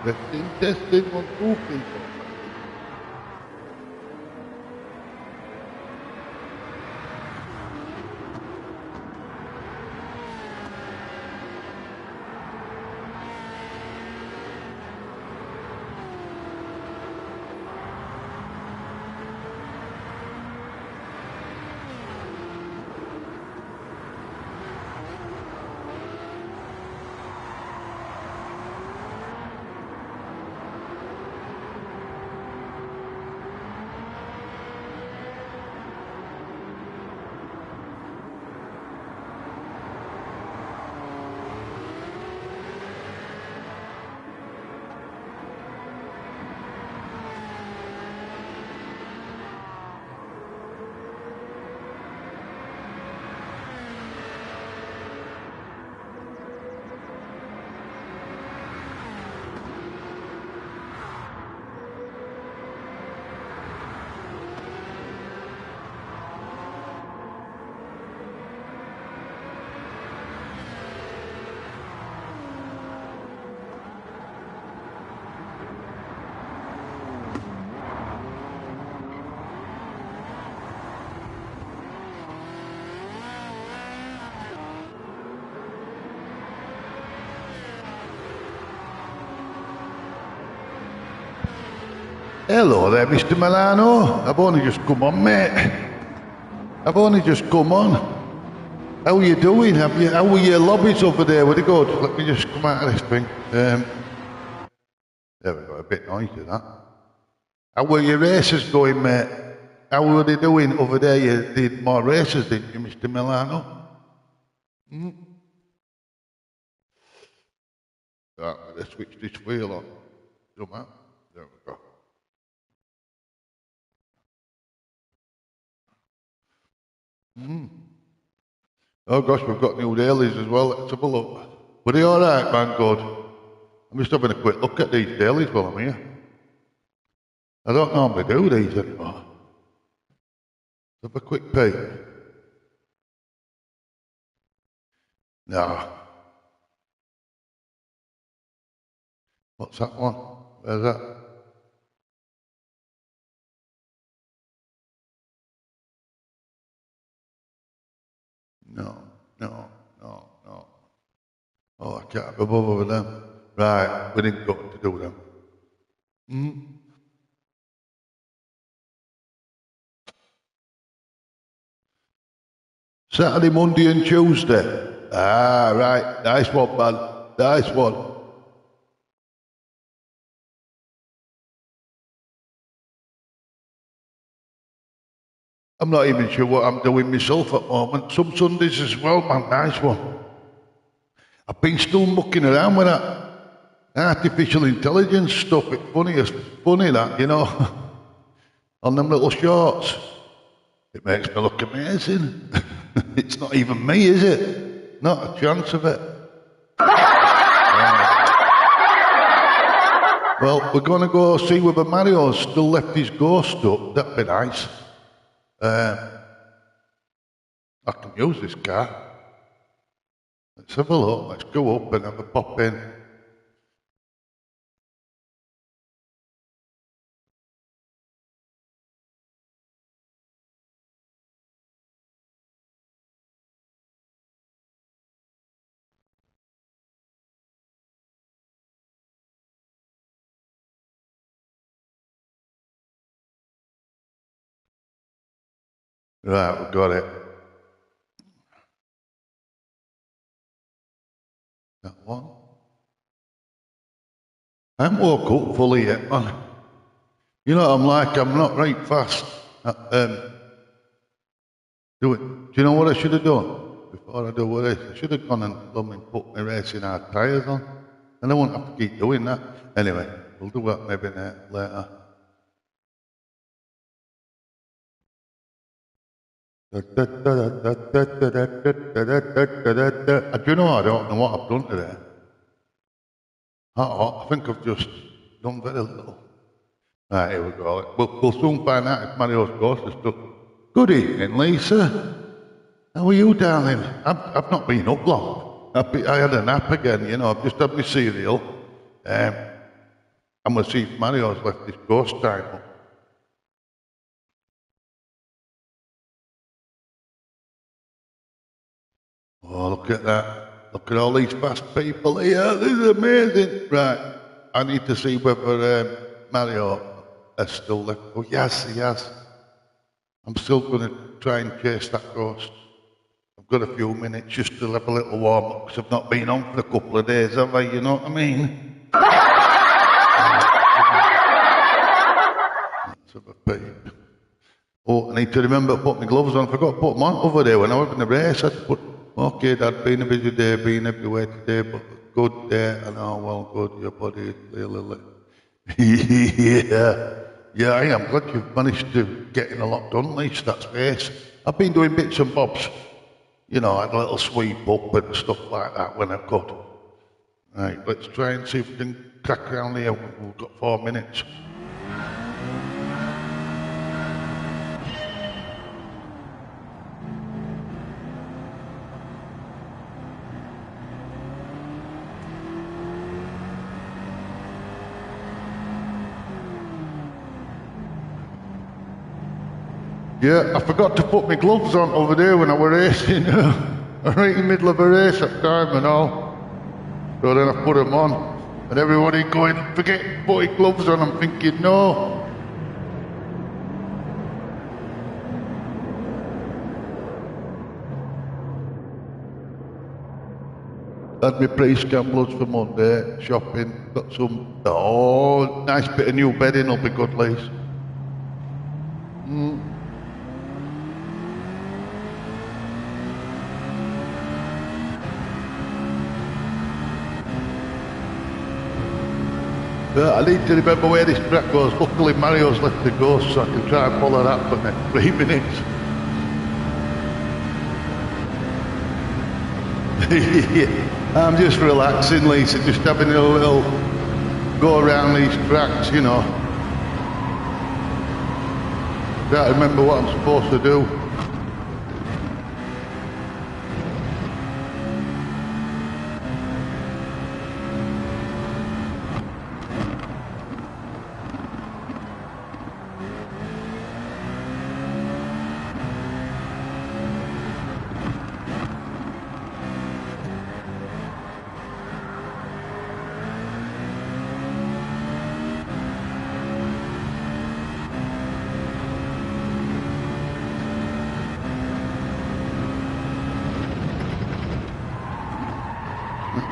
Testing, testing, 1, 2, 3, 4. Hello there, Mr. Milano. I've only just come on, mate. I've only just come on. How are you doing? How were your lobbies over there? Were they good? Let me just come out of this thing. There we go, a bit noisy that. How were your races going, mate? How were they doing over there? You did more races, didn't you, Mr. Milano? Right, let's switch this wheel on. Come out. There we go. Oh gosh, we've got new dailies as well. Let's have a look. Were they all right, man? Good. I'm just having a quick look at these dailies while I'm here. I don't normally do these anymore. Let's have a quick peek. No. What's that one? Where's that? No. Oh, I can't go over them. Right, we didn't go to do them. Saturday, Monday and Tuesday. Ah, right. Nice one, man. Nice one. I'm not even sure what I'm doing myself at the moment. Some Sundays as well, man. Nice one. I've been still mucking around with that artificial intelligence stuff. It's funny that, you know, on them little shorts. It makes me look amazing. It's not even me, is it? Not a chance of it. Well, we're going to go see whether Mario's still left his ghost up. That'd be nice. I can use this car. Let's have a look. Let's go up and have a pop in. Right, we've got it. That one. I haven't woke up fully yet, man. You know what I'm like? I'm not right fast. Do you know what I should have done? Before I do this, I should have gone and put my racing hard tyres on. And I won't have to keep doing that. Anyway, we'll do that maybe later. Do you know, I don't know what I've done today. I think I've just done very little. Right, here we go. We'll soon find out if Mario's ghost is stuck. Good evening, Lisa. How are you, darling? I've not been up long. I had a nap again, you know. I've just had my cereal. I'm going to see if Mario's left his ghost time up. Oh, look at that. Look at all these fast people here. This is amazing. Right. I need to see whether Mario has still left. Oh, yes, he has. I'm still going to try and chase that ghost. I've got a few minutes just to have a little warm up because I've not been on for a couple of days, have I? You know what I mean? Let's have a peep. Oh, I need to remember to put my gloves on. I forgot to put them on over there when I was in the race. I had to put, okay, Dad, been a busy day, been everywhere today, but good day. I know, well, good, your body is clearly. Yeah, I am glad you've managed to get in a lot done, at least that space. I've been doing bits and bobs. You know, I had a little sweep up and stuff like that when I could. Right, let's try and see if we can crack around here. We've got 4 minutes. Yeah, I forgot to put my gloves on over there when I was racing. I'm right in the middle of a race at time and all. So then I put them on. And everybody going, forget putting gloves on. I'm thinking, no. Had my pre-scramblers for Monday, shopping, got some, oh, nice bit of new bedding will be good, Lise. I need to remember where this track goes. Luckily Mario's left the ghost so I can try and follow that for the next 3 minutes. I'm just relaxing, Lisa, just having a little go around these tracks, you know. Try to remember what I'm supposed to do.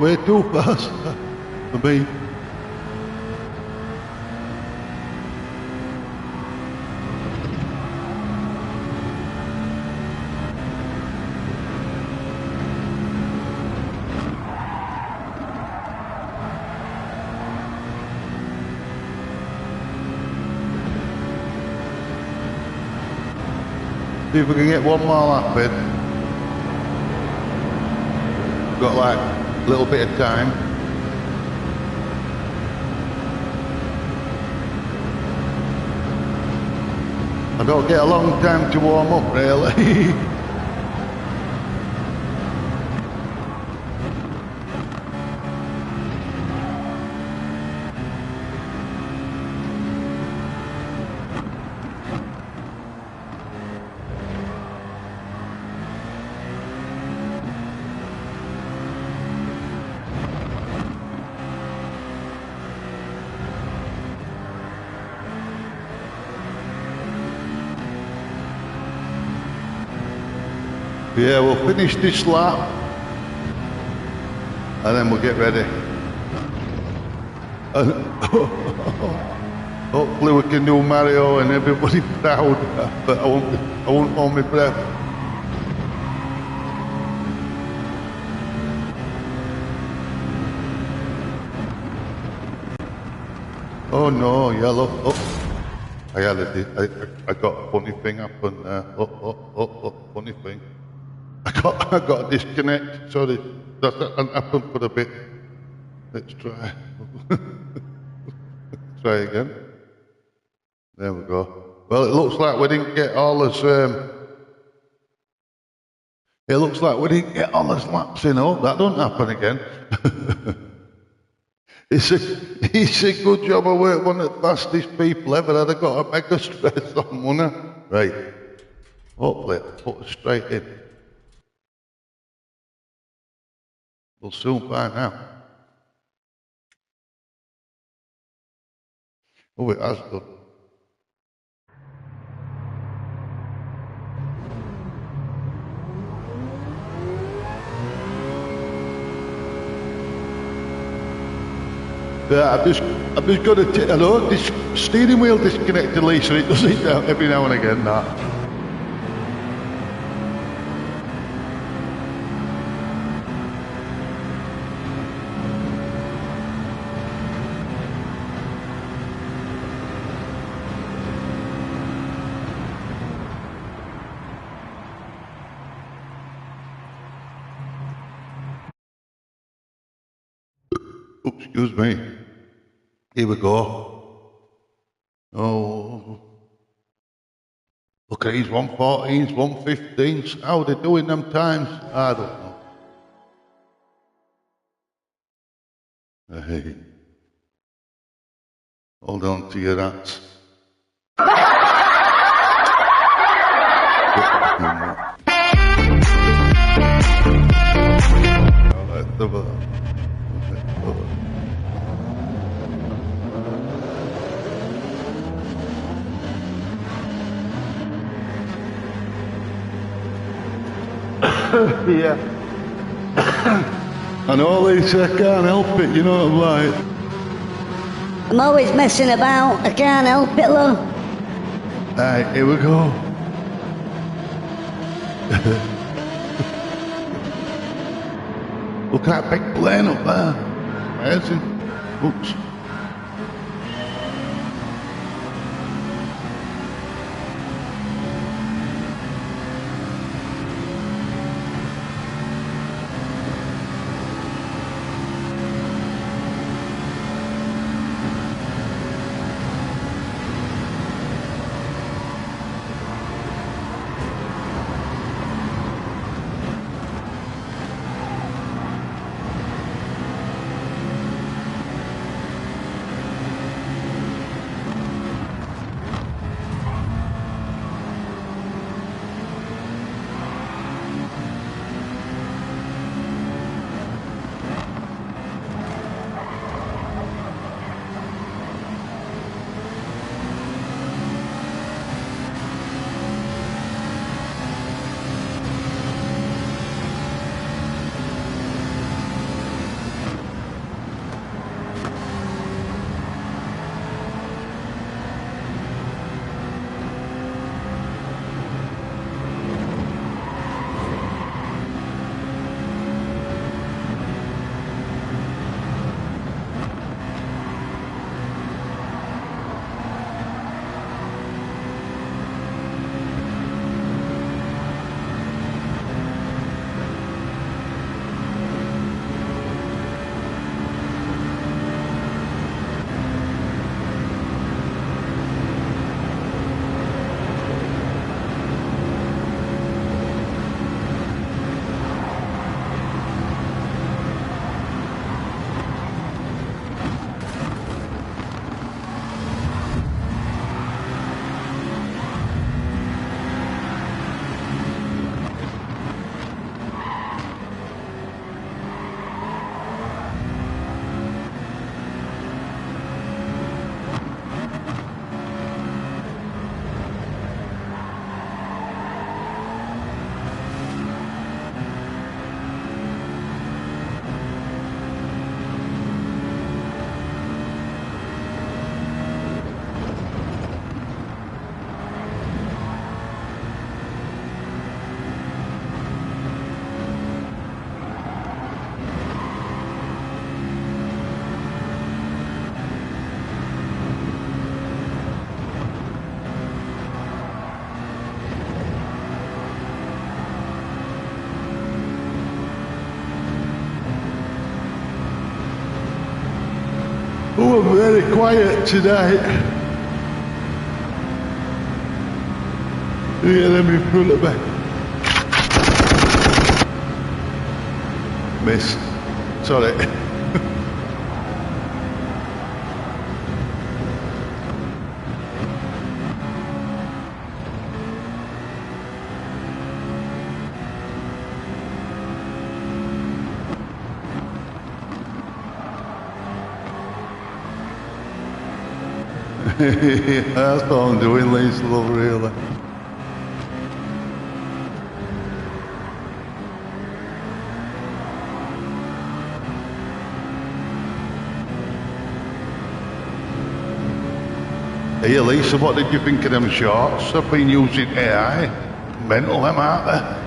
Way too fast for me. See if we can get one more lap in. Got like a little bit of time. I don't get a long time to warm up, really. Yeah, we'll finish this lap and then we'll get ready. Hopefully we can do Mario and everybody proud, but I won't hold my breath. Oh no, yellow. Oh, I got a funny thing happen there. Funny thing. I got a disconnect. Sorry, that happened for a bit. Let's try. Try again. There we go. Well, it looks like we didn't get all as. It looks like we didn't get all as laps in. Oh, that don't happen again. It's a good job I weren't one of the fastest people ever. I'd have got a mega stress on, wouldn't I? Right. Hopefully it'll put us straight in. We'll soon find out. Oh, it has done. Yeah, I've just got to, hello, this steering wheel disconnected, Lisa, it does it every now and again, that. Oops, excuse me. Here we go. Oh. Look at these 114s, 115s. How are they doing them times? I don't know. Hey. Hold on to your hats. Yeah. I know, Lisa, I can't help it, you know what I'm like. I'm always messing about, I can't help it, love. Alright, here we go. Look at that big plane up there. Amazing. Oops. Oh, I'm very quiet tonight. Yeah, let me pull it back. Miss. Sorry. That's what I'm doing, Lisa, love, really. Hey, Lisa, what did you think of them shorts? I've been using AI. Mental, them, aren't they?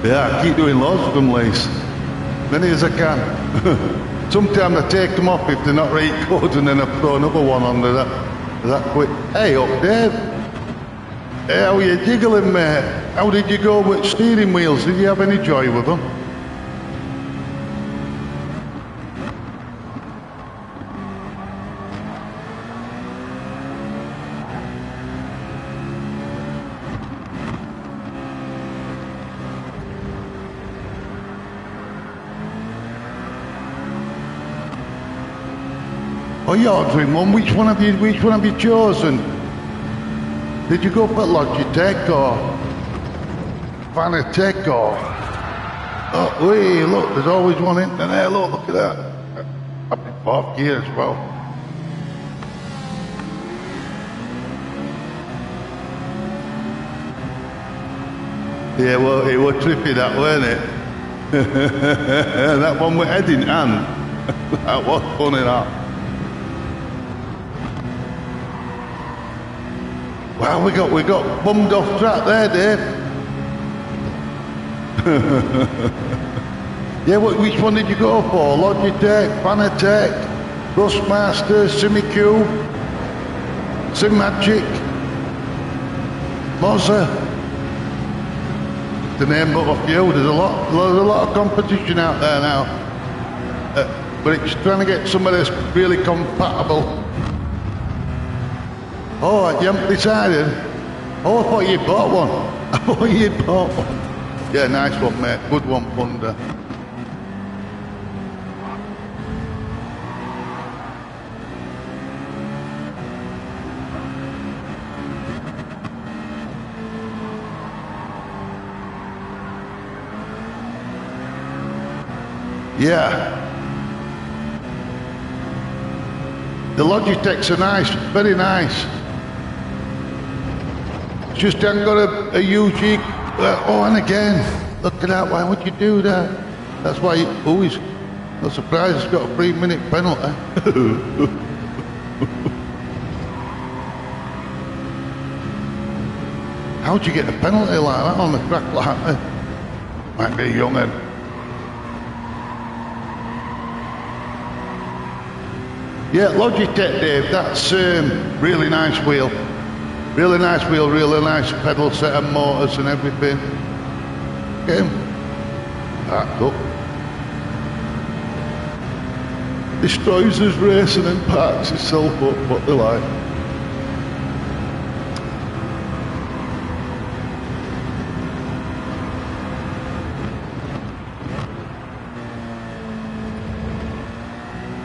Yeah, I keep doing loads of them, Lise. Many as I can. Sometimes I take them off if they're not right good, and then I throw another one on that quick. Hey up, Dave. Hey, how are you jiggling, mate? How did you go with steering wheels? Did you have any joy with them? Oh, you're ordering one. Which one have you chosen? Did you go for Logitech or Fanatec or? Oh, wait, look, there's always one in there. Look at that. Up in fourth gear as well. Yeah, well, it was trippy that, weren't it? That one with head in hand. That was funny, that. Wow, we got bummed off track there, Dave. Yeah, which one did you go for? Logitech, Fanatec, Rustmaster, SimiCube, Simagic, Moza. To name but a few, there's a lot of competition out there now. But it's trying to get some of this really compatible. Oh, you haven't decided? Oh, I thought you bought one. I thought you bought one. Yeah, nice one, mate. Good one, Thunder. Yeah. The Logitechs are nice, very nice. Just haven't got a UG. Oh, and again, look at that. Why would you do that? That's why you always. Not surprised it's got a 3-minute penalty. How'd you get a penalty like that on the track like that? Might be a young'un. Yeah, Logitech, Dave. That's really nice wheel. Really nice wheel, really nice pedal set and motors and everything. Get him. Backed up. Destroys his race and then parks himself up, what they like.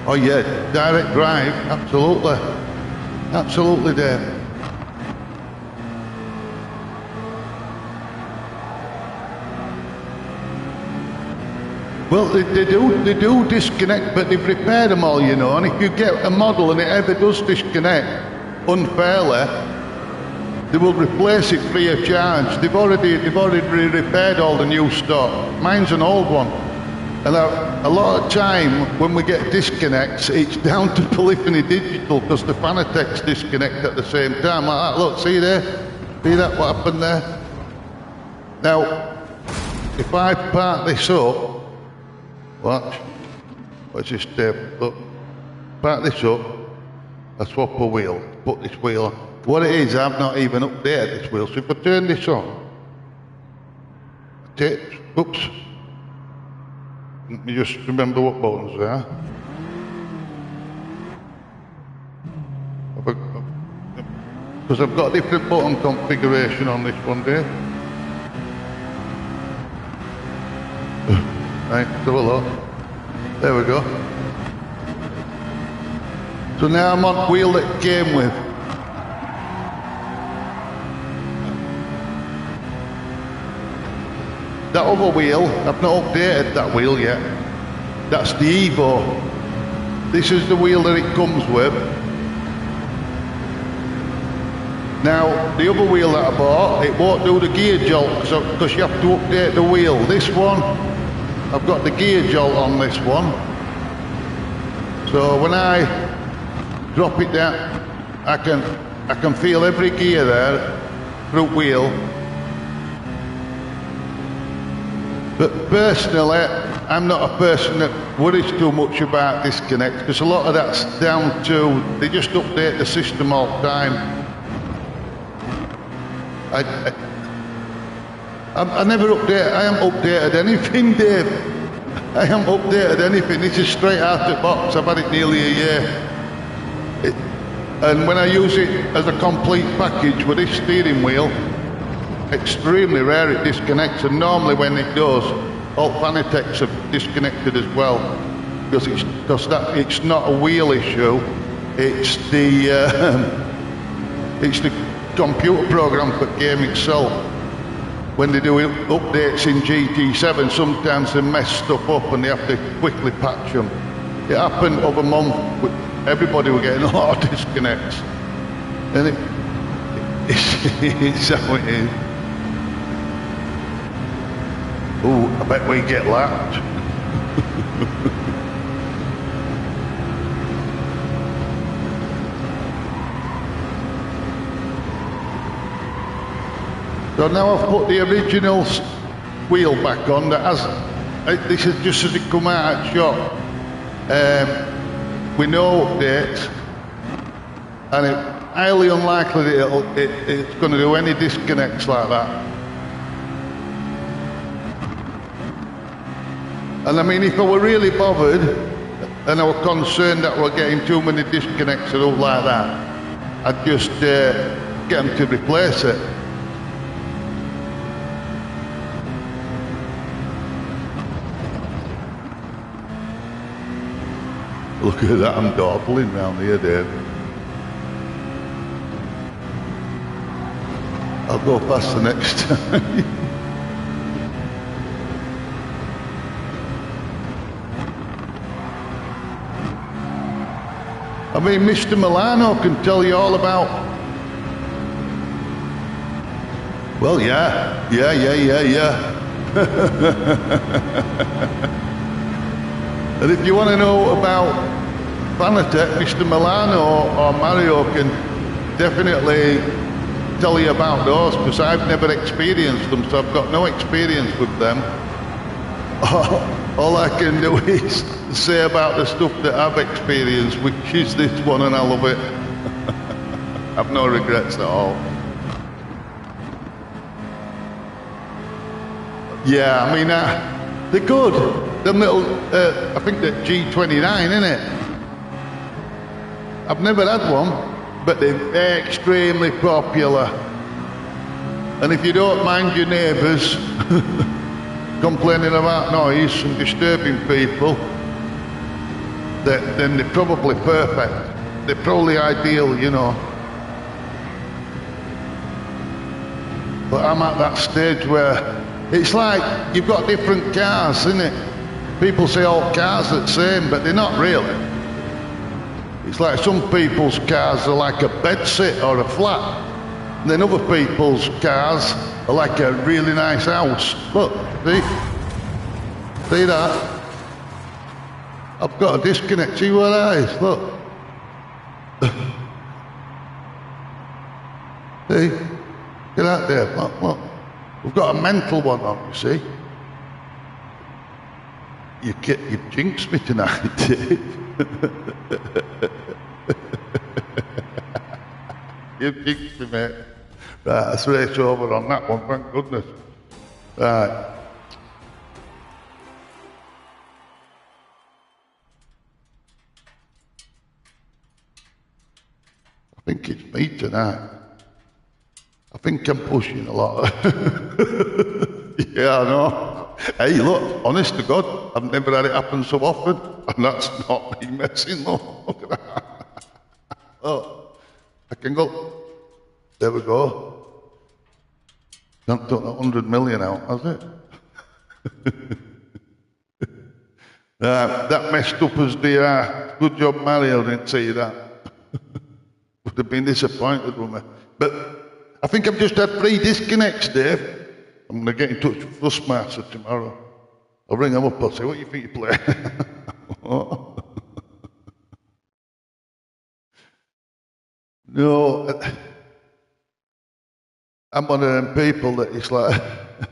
Oh yeah, direct drive, absolutely. Absolutely, Dave. Well, they do disconnect, but they've repaired them all, you know, and if you get a model and it ever does disconnect unfairly, they will replace it free of charge. They've already repaired all the new stock. Mine's an old one. And a lot of time when we get disconnects, it's down to polyphony digital because the Fanatec's disconnect at the same time. Like that, look, see there? See that, what happened there? Now, if I part this up, watch this step, look, part this up, I swap a wheel, put this wheel on. What it is, I've not even updated this wheel, so if I turn this on, oops, let me just remember what buttons there are. because I've got a different button configuration on this one, Dave. Right, let's have a look. There we go. So now I'm on wheel that it came with. That other wheel, I've not updated that wheel yet. That's the Evo. This is the wheel that it comes with. Now, the other wheel that I bought, it won't do the gear jolt because you have to update the wheel. This one, I've got the gear jolt on this one. So when I drop it down, I can feel every gear there, front wheel. But personally, I'm not a person that worries too much about disconnects because a lot of that's down to, they just update the system all the time. I never update, I haven't updated anything, Dave. I haven't updated anything. This is straight out the box. I've had it nearly a year. And when I use it as a complete package with this steering wheel, extremely rare it disconnects, and normally when it does, all Fanatec's are disconnected as well, because it's not a wheel issue, it's the computer program for the game itself. When they do updates in GT7, sometimes they mess stuff up and they have to quickly patch them. It happened over a month, everybody were getting a lot of disconnects, and it's how it is. Ooh, I bet we get lapped. So now I've put the original wheel back on. That has, this is just as it come out at shop. With no updates, and it's highly unlikely that it's going to do any disconnects like that. And I mean, if I were really bothered and I were concerned that we're getting too many disconnects and all like that, I'd just get them to replace it. Look at that, I'm dawdling round here, Dave. I'll go past the next time. I mean, Mr. Milano can tell you all about... Well, yeah. And if you want to know about Fanatec, Mr. Milano or Mario can definitely tell you about those, because I've never experienced them, so I've got no experience with them. All I can do is say about the stuff that I've experienced, which is this one, and I love it. I've no regrets at all. Yeah, I mean, they're good. Them little, I think that G29, innit? I've never had one, but they're extremely popular. And if you don't mind your neighbours complaining about noise and disturbing people, then they're probably perfect. They're probably ideal, you know. But I'm at that stage where it's like you've got different cars, isn't it? People say all cars are the same, but they're not really. It's like some people's cars are like a bedsit or a flat. And then other people's cars are like a really nice house. Look, see that? I've got a disconnect, see what that is, look. See? Get out there, look. We've got a mental one on, you see. You've jinxed me tonight, Dave. You've jinxed me, mate. Right, let's race over on that one, thank goodness. Right. I think it's me tonight. think I'm pushing a lot. Yeah, I know. Hey, look, honest to God, I've never had it happen so often, and that's not me messing, look. Look at that. Oh, I can go. There we go. Don't took 100 million out, has it? That messed up as the good job Mario didn't see that. Would have been disappointed with me. But I think I've just had 3 disconnects, Dave. I'm going to get in touch with Fussmaster tomorrow. I'll ring him up, I'll say, what do you think you play? No, I'm one of them people that it's like,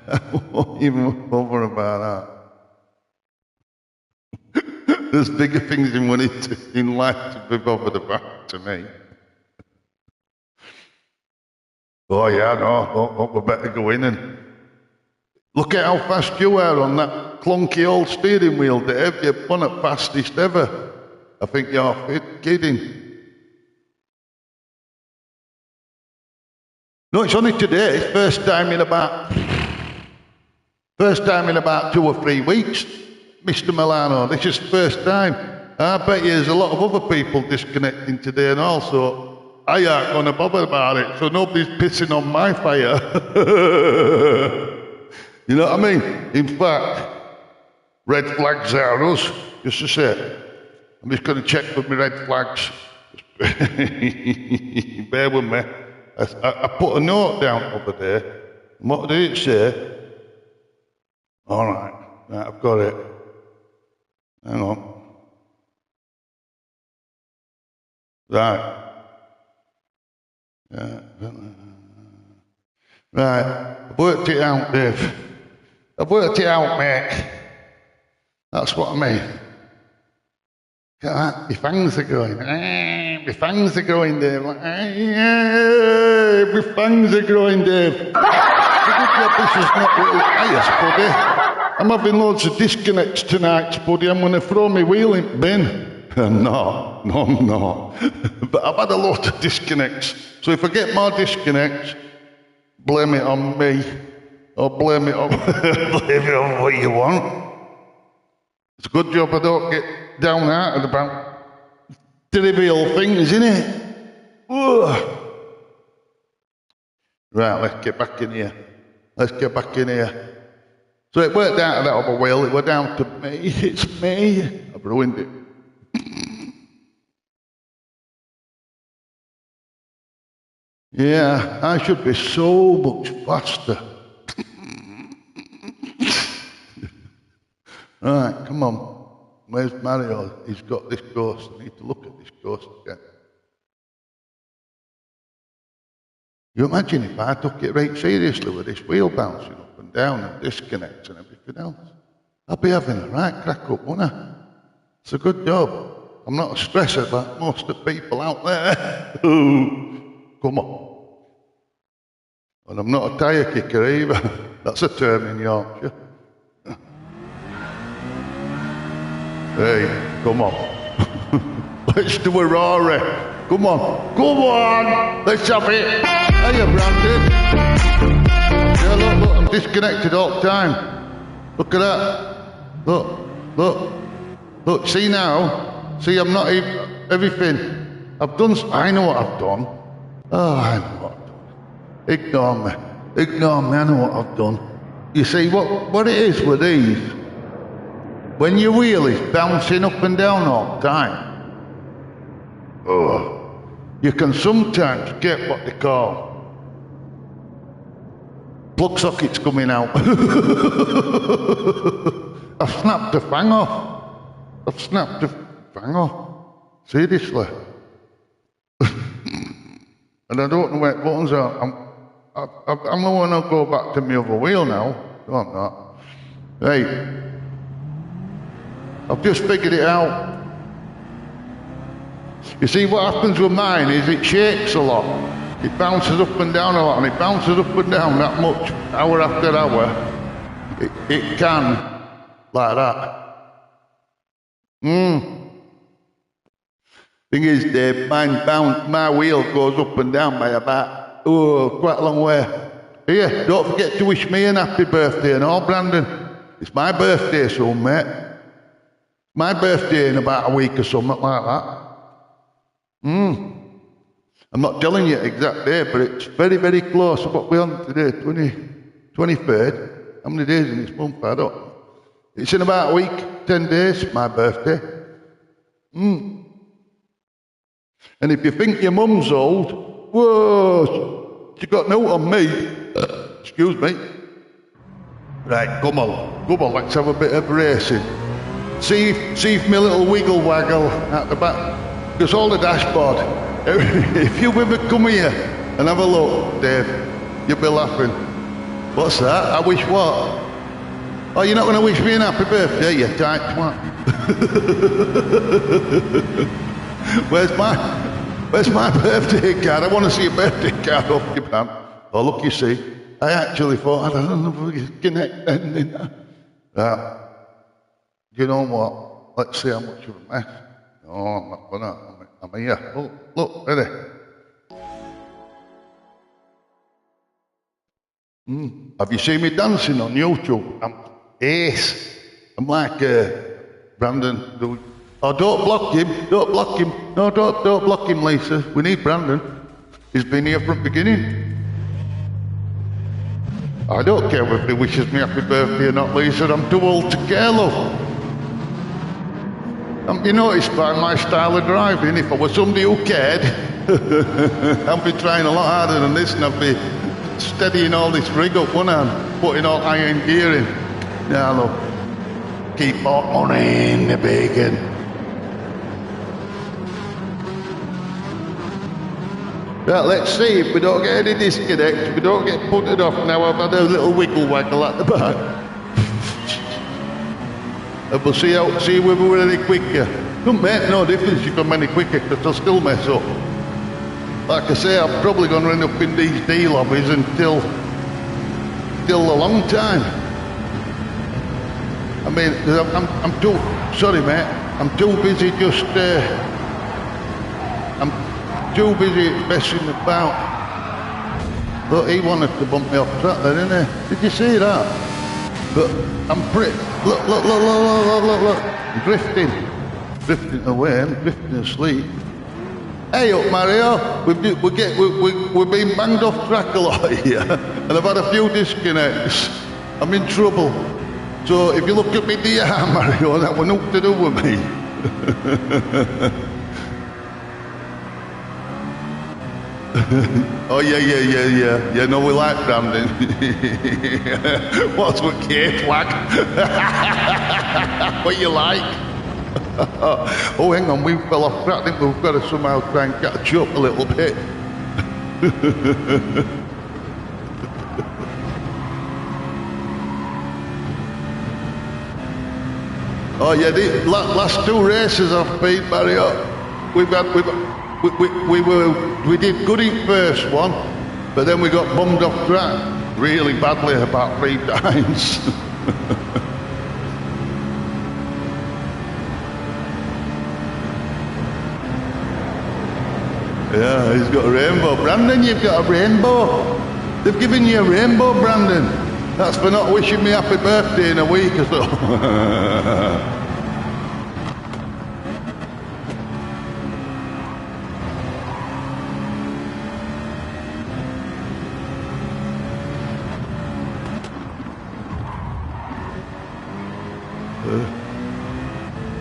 I won't even bother about that. There's bigger things in life to be bothered about to me. Oh yeah, no, we better go in and look at how fast you are on that clunky old steering wheel, Dave. You're one of the fastest ever. I think you're kidding. No, it's only today. It's first time in about 2 or 3 weeks, Mr. Milano. This is first time. I bet you there's a lot of other people disconnecting today and also I aren't going to bother about it, so nobody's pissing on my fire. You know what I mean? In fact, red flags are us. Just a sec. I'm just going to check with my red flags. Bear with me. I put a note down over there. What did it say? All right, I've got it. Hang on. Right. Right, I've worked it out, Dave. I've worked it out, mate. That's what I mean. Look at that, my fangs are going. My fangs are growing, Dave. My fangs are growing, Dave. It's a good job this is not little bias, buddy. I'm having loads of disconnects tonight, buddy. I'm going to throw my wheel in the bin. No, I'm not. But I've had a lot of disconnects. So if I get more disconnects, blame it on me. Or blame it on what you want. It's a good job I don't get downhearted about trivial things, isn't it? Ugh. Right, let's get back in here. So it worked out of that other wheel. It were down to me. It's me. I've ruined it. Yeah, I should be so much faster. Right, come on. Where's Mario? He's got this ghost. I need to look at this ghost again. You imagine if I took it right seriously with this wheel bouncing up and down and disconnects and everything else. I'd be having a right crack up, wouldn't I? It's a good job. I'm not a stresser like most of the people out there. Come on. And I'm not a tyre kicker either. That's a term in Yorkshire. Hey, come on. Let's do a Rory. Come on. Let's have it. Hiya, Brandon. Yeah, look, I'm disconnected all the time. Look at that. Look, see now? See, I'm not even, everything. I know what I've done. Oh, I know what I've done. Ignore me, I know what I've done. You see, what it is with these, when your wheel is bouncing up and down all the time, you can sometimes get what they call plug sockets coming out. I've snapped the fang off. Seriously. And I don't know where the buttons are. I'm going to go back to my other wheel now. No, I'm not. Right. I've just figured it out. You see, what happens with mine is it shakes a lot. It bounces up and down a lot, and it bounces up and down that much, hour after hour. It can, like that. Thing is, Dave, my wheel goes up and down by about Oh, quite a long way. Here, don't forget to wish me an happy birthday and all, Brandon. It's my birthday soon, mate. My birthday in about a week or something like that. I'm not telling you the exact day, but it's very, very close. What we're on today, 23rd. How many days in this month? I don't know. It's in about a week, 10 days, my birthday. And if you think your mum's old, whoa, she got no on me. Excuse me. Right, come on, let's have a bit of racing. See if my little wiggle waggle at the back. Because all the dashboard. If you ever come here and have a look, Dave, you'll be laughing. What's that? I wish what? Oh, you're not going to wish me an happy birthday, you tight twat. Where's my birthday card? I want to see a birthday card off your man. Oh, look, you see, I actually thought, I don't know if we can connect anything. Right. You know what? Let's see how much of a mess. No, I'm not gonna. I'm here. Look, ready? Have you seen me dancing on YouTube? I'm ace. I'm like Brandon. Oh, don't block him. Don't block him. No, don't block him, Lisa. We need Brandon. He's been here from the beginning. I don't care if he wishes me happy birthday or not, Lisa. I'm too old to care, love. You noticed by my style of driving, if I was somebody who cared, I'd be trying a lot harder than this, and I'd be steadying all this rig up, wouldn't I? Putting all iron gear in. Now look, keep all money in the bacon. Right, let's see if we don't get any disconnects, if we don't get punted off now. I've had a little wiggle waggle at the back. And we'll see whether we're any quicker. Don't make no difference if I'm any quicker, because I'll still mess up. Like I say, I'm probably going to end up in these D lobbies until a long time. I mean, I'm too, sorry mate, I'm too busy just, I'm too busy messing about. Look, he wanted to bump me off track there, didn't he? Did you see that? But I'm pretty, look, I'm drifting away, I'm drifting asleep. Hey up Mario, we've been banged off track a lot here, and I've had a few disconnects. I'm in trouble. So if you look at me DR, Mario, that was nothing to do with me. Oh yeah, no, we like Brandon. What's with K-Flag? What you like? Oh, hang on, we fell off track. I think we've got to somehow try and catch up a little bit. Oh yeah, the last two races I've been, Mario. We did good in first one, but then we got bummed off track really badly about 3 times. Yeah, he's got a rainbow. Brandon, you've got a rainbow. They've given you a rainbow, Brandon. That's for not wishing me happy birthday in a week or so.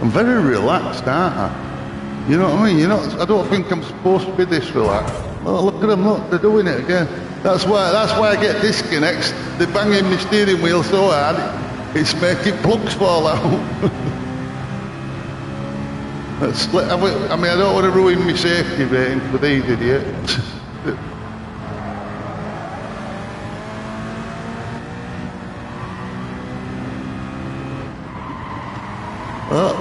I'm very relaxed, aren't I? You know what I mean? I don't think I'm supposed to be this relaxed. Oh, look at them, look, they're doing it again. That's why I get disconnects. They're banging my steering wheel so hard, it's making plugs fall out. I mean, I don't want to ruin my safety rating for these idiots. Well,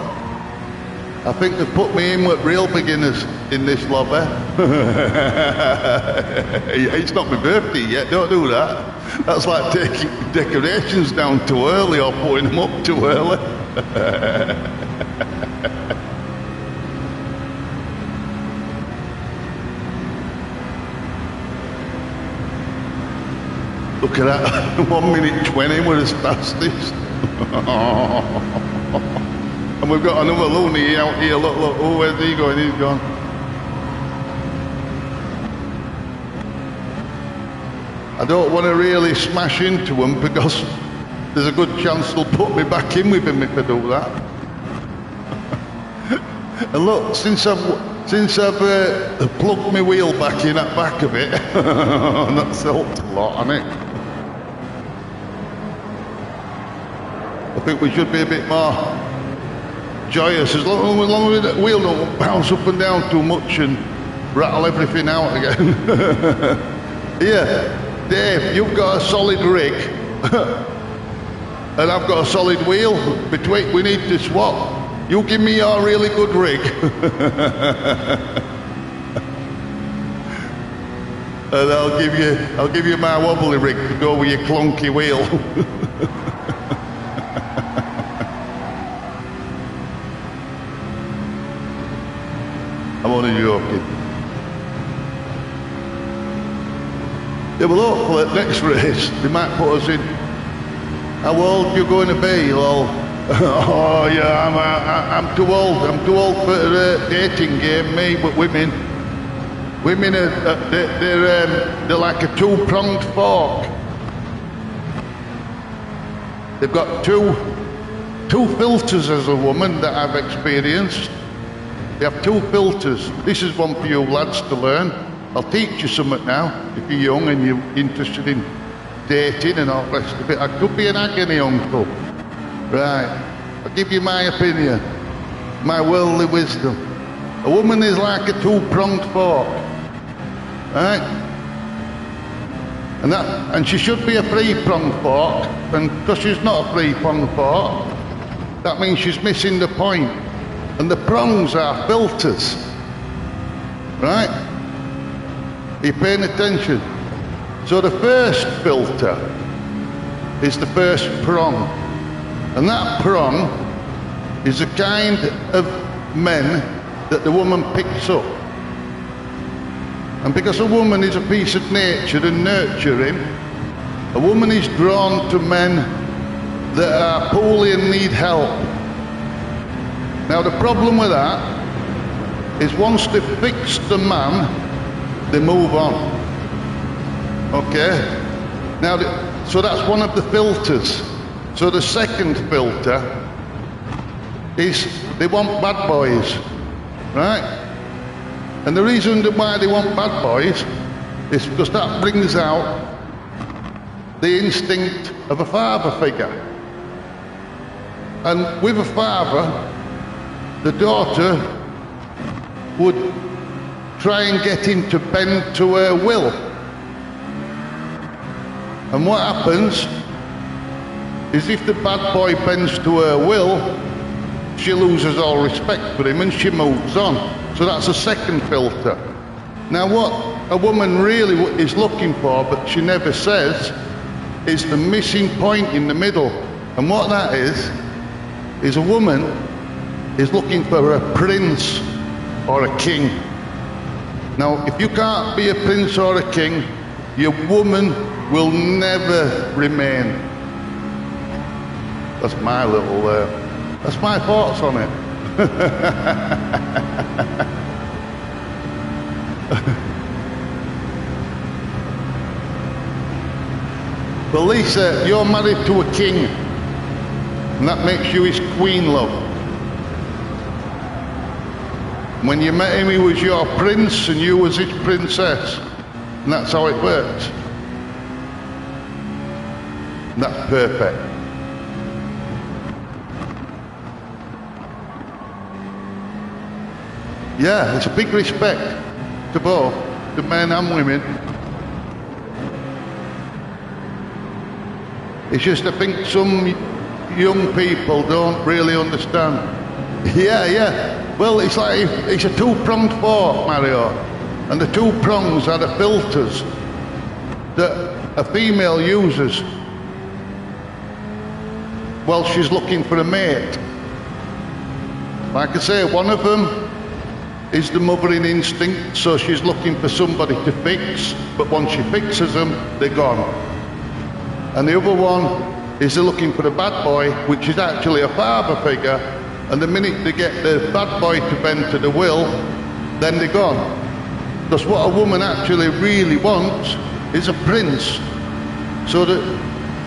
I think they put me in with real beginners in this lobby. It's not my birthday yet, don't do that. That's like taking decorations down too early or putting them up too early. Look at that, 1 minute 20 we're as fastest. And we've got another loony out here, look, oh, where's he going? He's gone. I don't want to really smash into him because there's a good chance they'll put me back in with him if I do that. And look, since I've plugged my wheel back in at back of it, that's helped a lot, hasn't it? I think we should be a bit more joyous, as long as the wheel don't bounce up and down too much and rattle everything out again. Here, Dave, you've got a solid rig, and I've got a solid wheel. Between, we need to swap. You give me your really good rig, and I'll give you my wobbly rig to go with your clunky wheel. I'm only joking. Yeah, well, hopefully at next race they might put us in. How old are you going to be, lol? Oh yeah, I'm too old. I'm too old for a dating game, me. But women are they're like a two-pronged fork. They've got two filters as a woman that I've experienced. They have two filters. This is one for you lads to learn. I'll teach you something now if you're young and you're interested in dating and all the rest of it. I could be an agony uncle. Right, I'll give you my opinion, my worldly wisdom. A woman is like a two-pronged fork, right? And she should be a three-pronged fork, and because she's not a three-pronged fork, that means she's missing the point. And the prongs are filters, right? Are you paying attention? So the first filter is the first prong. And that prong is the kind of men that the woman picks up. And because a woman is a piece of nature and nurturing, a woman is drawn to men that are poorly and need help. Now the problem with that is once they've fixed the man, they move on. Okay? Now, so that's one of the filters. So the second filter is they want bad boys, right? And the reason why they want bad boys is because that brings out the instinct of a father figure. And with a father, the daughter would try and get him to bend to her will. And what happens is if the bad boy bends to her will, she loses all respect for him and she moves on. So that's a second filter. Now what a woman really is looking for, but she never says, is the missing point in the middle. And what that is a woman is looking for a prince or a king. Now, if you can't be a prince or a king, your woman will never remain. That's my little, that's my thoughts on it. Well, Lisa, you're married to a king, and that makes you his queen, love. When you met him, he was your prince and you was his princess. And that's how it works. And that's perfect. Yeah, it's a big respect to both, the men and women. It's just I think some young people don't really understand. Yeah. Well, it's like it's a two-pronged fork, Mario, and the two prongs are the filters that a female uses while she's looking for a mate. Like I say, one of them is the mothering instinct, so she's looking for somebody to fix, but once she fixes them, they're gone. And the other one is they're looking for the bad boy, which is actually a father figure, and the minute they get the bad boy to bend to the will, then they're gone. Because what a woman actually really wants is a prince, so that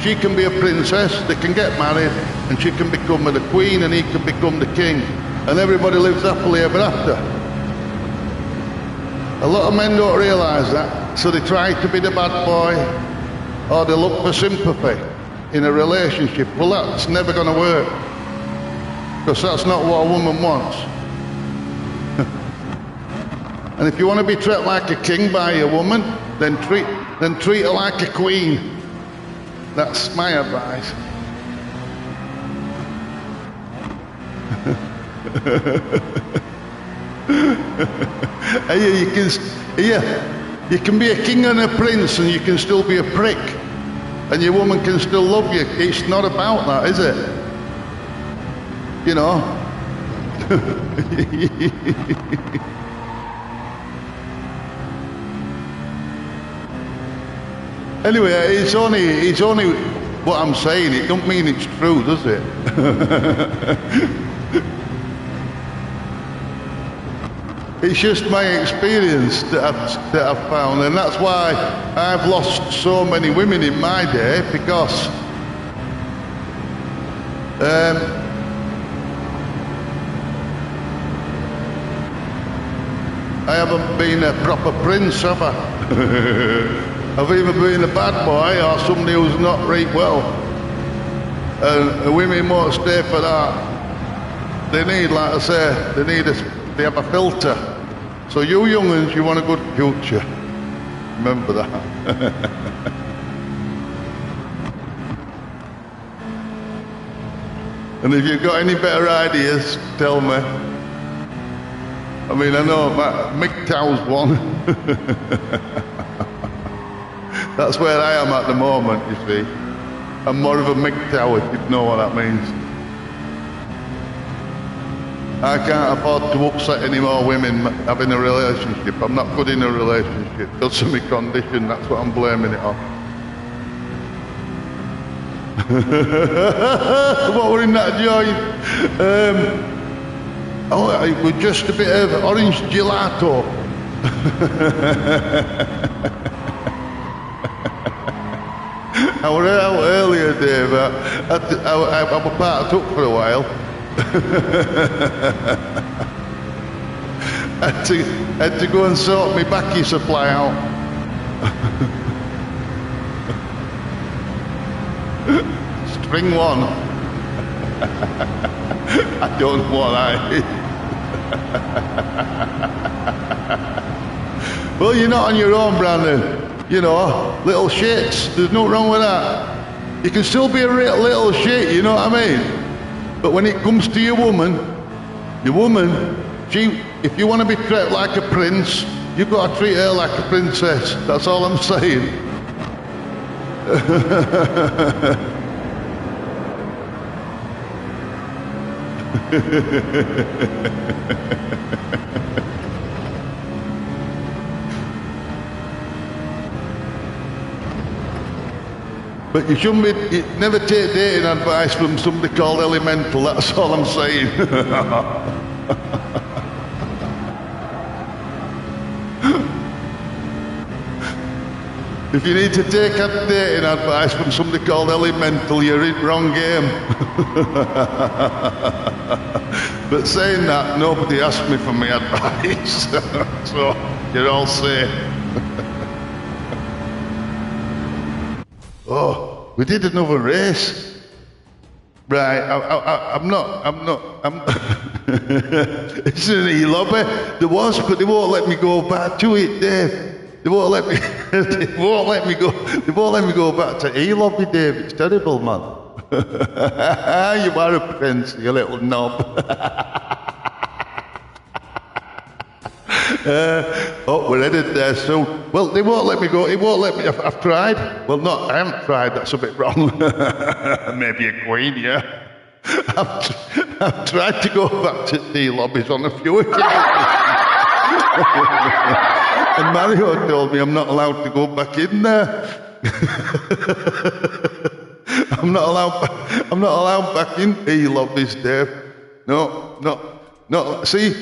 she can be a princess, they can get married, and she can become the queen and he can become the king, and everybody lives happily ever after. A lot of men don't realise that, so they try to be the bad boy, or they look for sympathy in a relationship. Well, that's never going to work, because that's not what a woman wants. And if you want to be treated like a king by a woman, then treat her like a queen. That's my advice. You can be a king and a prince, and you can still be a prick, and your woman can still love you. It's not about that, is it? You know. Anyway, it's only what I'm saying. It don't mean it's true, does it? It's just my experience that I've found, and that's why I've lost so many women in my day, because I haven't been a proper prince, have I? I've either been a bad boy or somebody who's not right well. And women won't stay for that. They need, like I say, they have a filter. So you young'uns, you want a good future. Remember that. And if you've got any better ideas, tell me. I mean, I know MGTOW's one. That's where I am at the moment, you see. I'm more of a MGTOW, if you know what that means. I can't afford to upset any more women having a relationship. I'm not good in a relationship. Because of my condition, that's what I'm blaming it on. What were in that joint? It was just a bit of orange gelato. I was out earlier, Dave. I was parked up for a while. I had to go and sort my backy supply out. String one. I don't know what that is. Well, you're not on your own, Brandon. You know, little shits. There's nothing wrong with that. You can still be a little shit, you know what I mean? But when it comes to your woman, if you want to be treated like a prince, you've got to treat her like a princess. That's all I'm saying. But you shouldn't you never take dating advice from somebody called Elemental, that's all I'm saying. If you need to take dating advice from somebody called Elemental, you're in wrong game. But saying that, nobody asked me for my advice, so you're all safe. Oh, we did another race. Right, it's in the lobby. There was, but they won't let me go back to it, Dave. They won't let me go back to E-lobby, Dave. It's terrible, man. You are a prince, you little knob. We're headed there soon. Well, they won't let me go. It won't let me. I've tried. Well, not. I haven't tried. That's a bit wrong. Maybe a queen, yeah. I've tried to go back to the lobbies on a few occasions. And Mario told me I'm not allowed to go back in there. I'm not allowed back in. He loved this, Dave. No. See,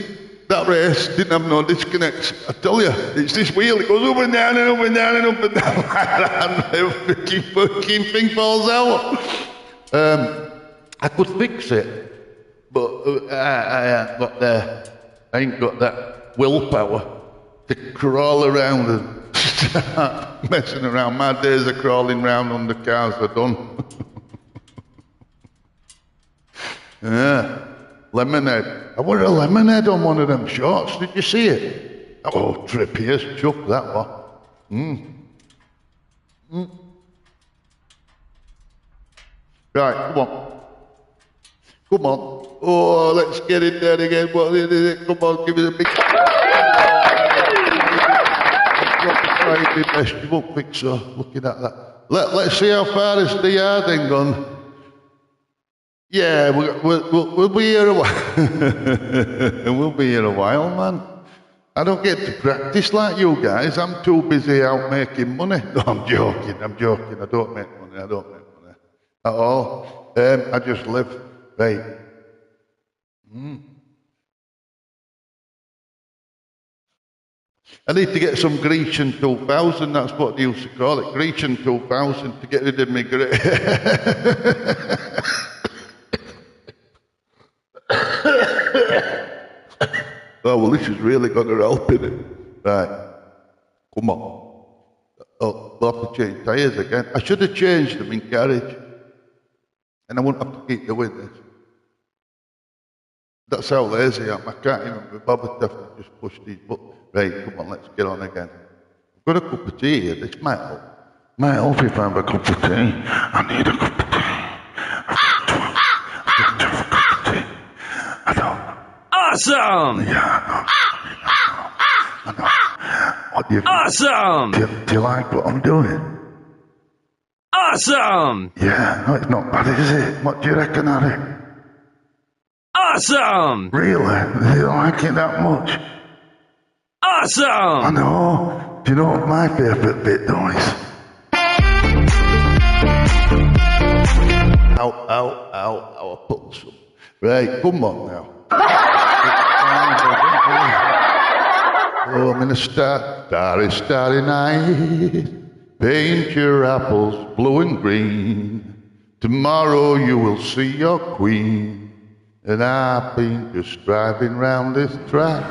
that race didn't have no disconnects. I tell you, it's this wheel. It goes up and down and up and down and up and down like that. And the fucking thing falls out. I could fix it, but I ain't got that willpower to crawl around and start messing around. My days of crawling around under cars are done. Yeah, lemonade. I wore a lemonade on one of them shorts. Did you see it? Oh, Trippier's chuck that one. Right, come on. Come on. Oh, let's get it there again. What is it? Come on, give it a big... vegetable picture, looking at that. Let's see how far this the yarding gone. Yeah, we'll be here a while. We'll be here a while, man. I don't get to practice like you guys. I'm too busy out making money. No, I'm joking. I don't make money. At all. I just live. Right. I need to get some Grecian 2000, that's what they used to call it, Grecian 2000, to get rid of me Oh, well, this is really going to help, isn't it? Right, come on. Oh, we'll have to change tyres again. I should have changed them in garage, and I wouldn't have to keep doing this. That's how lazy I am. I can't even be bothered to just push these buttons. Right, come on, let's get on again. I've got a cup of tea here. This might help. Might help if I have a cup of tea. I need a cup of tea. I don't. Awesome! Yeah, I know. What do you think? Awesome! Do you like what I'm doing? Awesome! Yeah, no, it's not bad, is it? What do you reckon, Harry? Awesome! Really? Do you like it that much? Awesome! I know. Do you know what my favourite bit though is? Ow, I put some. Right, come on now. Oh, I'm in a starry night. Paint your apples blue and green. Tomorrow you will see your queen. And I've been just driving round this track.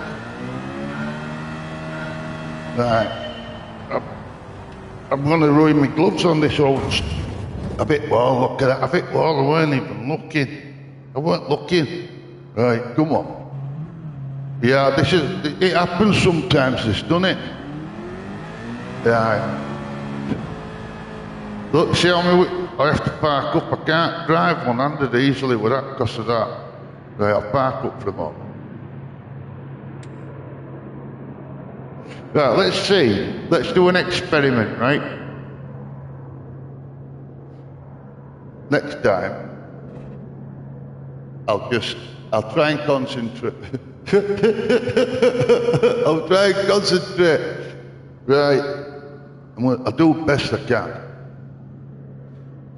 Right. I'm going to ruin my gloves on this old... A bit more, look at that. A bit more, I weren't even looking. I weren't looking. Right, come on. Yeah, it happens sometimes, this, doesn't it? Yeah. Look, see how I have to park up. I can't drive one-handed easily with that because of that. Right, I'll park up for a moment. Right, let's see. Let's do an experiment, right? Next time, I'll try and concentrate. I'll try and concentrate. Right. I'll do the best I can.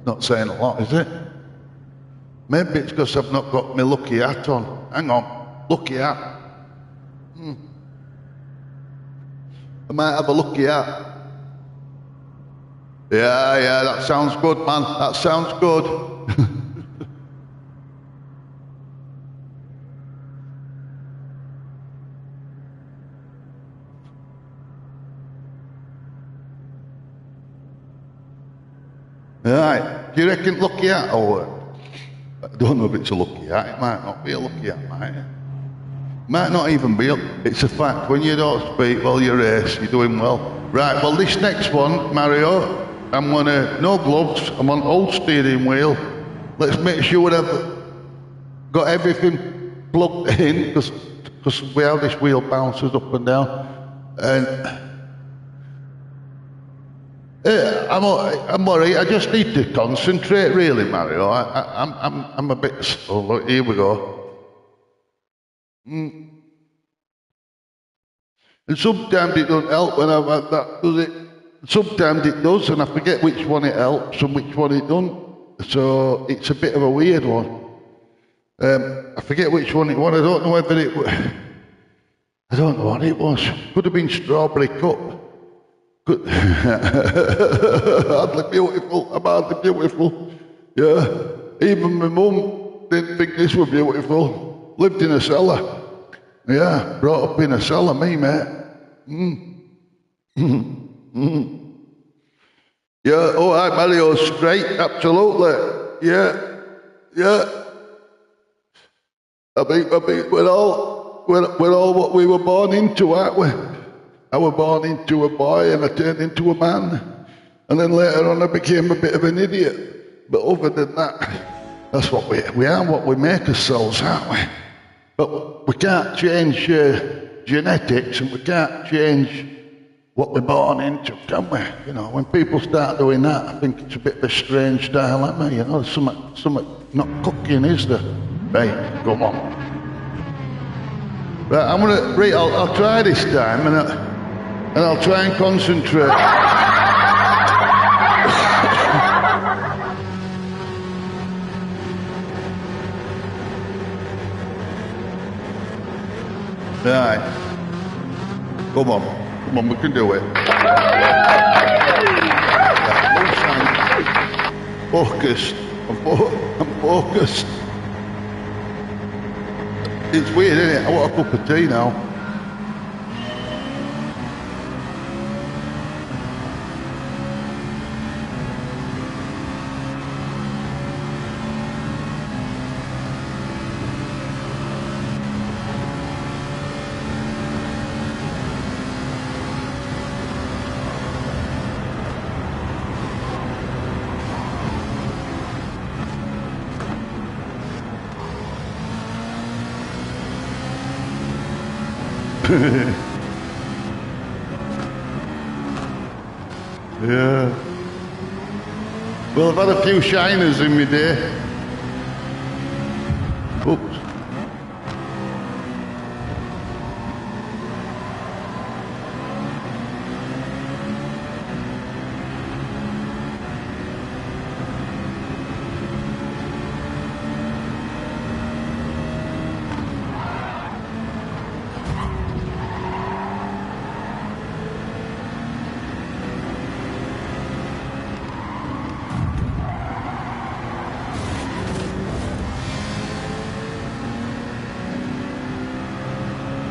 Not saying a lot, is it? Maybe it's because I've not got my lucky hat on. Hang on, lucky hat. I might have a lucky hat. Yeah, that sounds good, man. That sounds good. Right, do you reckon lucky hat will work? I don't know if it's a lucky hat. It might not be a lucky hat, might it? Might not even be. It's a fact. When you don't speak while you race, you're doing well. Right, well, this next one, Mario, I'm gonna, no gloves, I'm on old steering wheel. Let's make sure I've got everything plugged in, because we have this wheel bounces up and down. And I'm all right. I just need to concentrate, really, Mario. I'm a bit slow. Look, here we go. And sometimes it doesn't help when I've had that, does it? Sometimes it does, and I forget which one it helps and which one it doesn't. So it's a bit of a weird one. I forget which one it was. I don't know whether it was. I don't know what it was. Could have been Strawberry Cup. Could. Hardly beautiful. I'm hardly beautiful. Yeah. Even my mum didn't think this was beautiful. Lived in a cellar. Yeah. Brought up in a cellar, me, mate. Yeah. Oh, I Mario straight. Absolutely. Yeah. Yeah. I mean, we're all what we were born into, aren't we? I was born into a boy and I turned into a man. And then later on I became a bit of an idiot. But other than that, that's what we are, what we make ourselves, aren't we? But we can't change genetics and we can't change what we're born into, can we? You know, when people start doing that, I think it's a bit of a strange style, isn't it? You know, there's something not cooking, is there? Right, come on. Right, I'll try this time and I'll try and concentrate. Right. Come on, we can do it. Focused. I'm focused. It's weird, isn't it? I want a cup of tea now. Yeah. Well, I've had a few shiners in my day. Oops.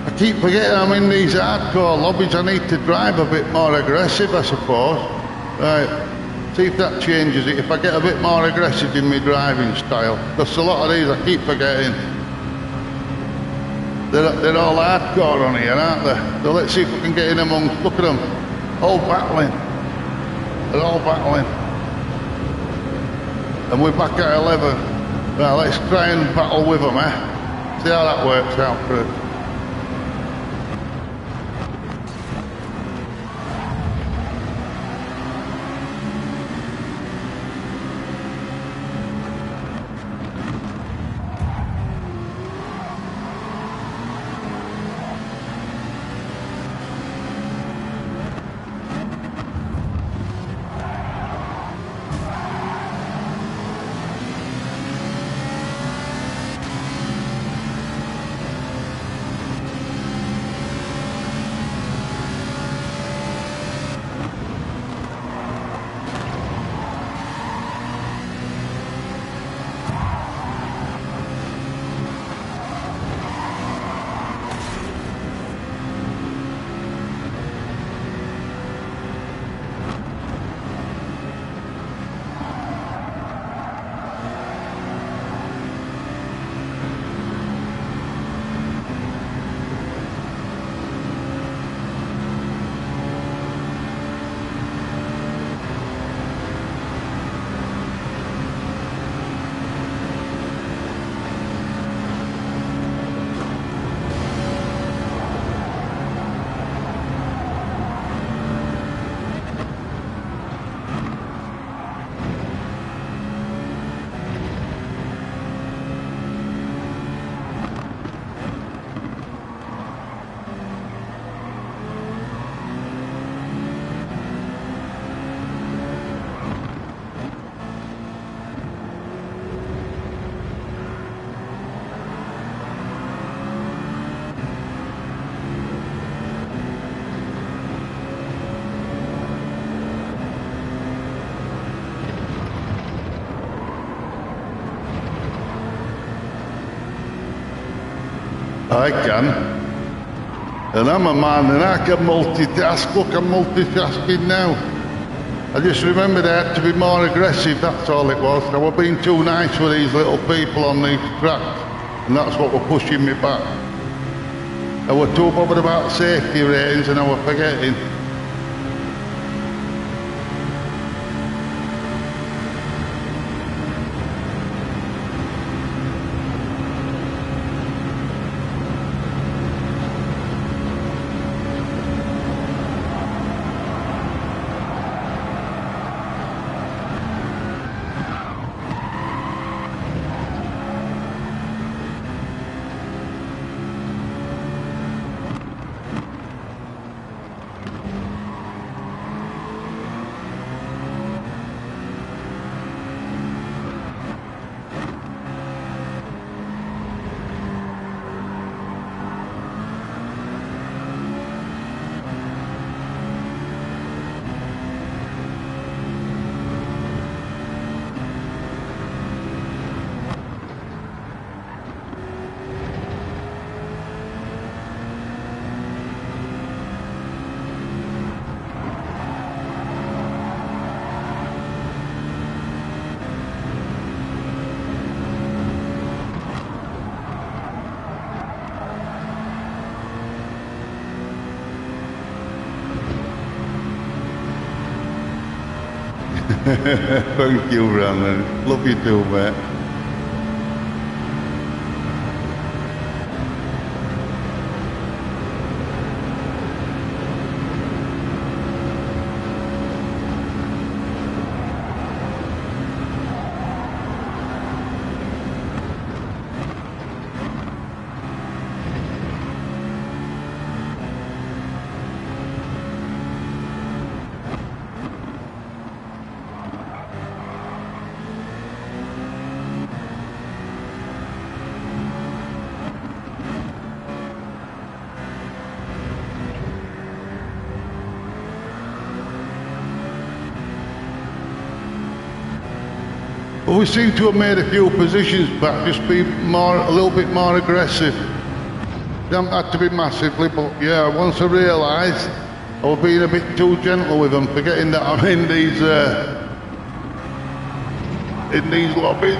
I keep forgetting I'm in these hardcore lobbies. I need to drive a bit more aggressive, I suppose. Right, see if that changes it. If I get a bit more aggressive in my driving style. Because a lot of these I keep forgetting. They're all hardcore on here, aren't they? So let's see if we can get in amongst. Look at them. All battling. They're all battling. And we're back at 11. Right, let's try and battle with them, eh? See how that works out for us. I can. And I'm a man and I can multitask. Look, I'm multitasking now. I just remembered I had to be more aggressive, that's all it was. I was being too nice with these little people on these tracks, and that's what was pushing me back. I was too bothered about safety ratings and I was forgetting. Thank you, Brandon. Love you too, mate. But we seem to have made a few positions back, just be a little bit more aggressive. They haven't had to be massively, but yeah, once I realised I was being a bit too gentle with them, forgetting that I'm in these lobbies.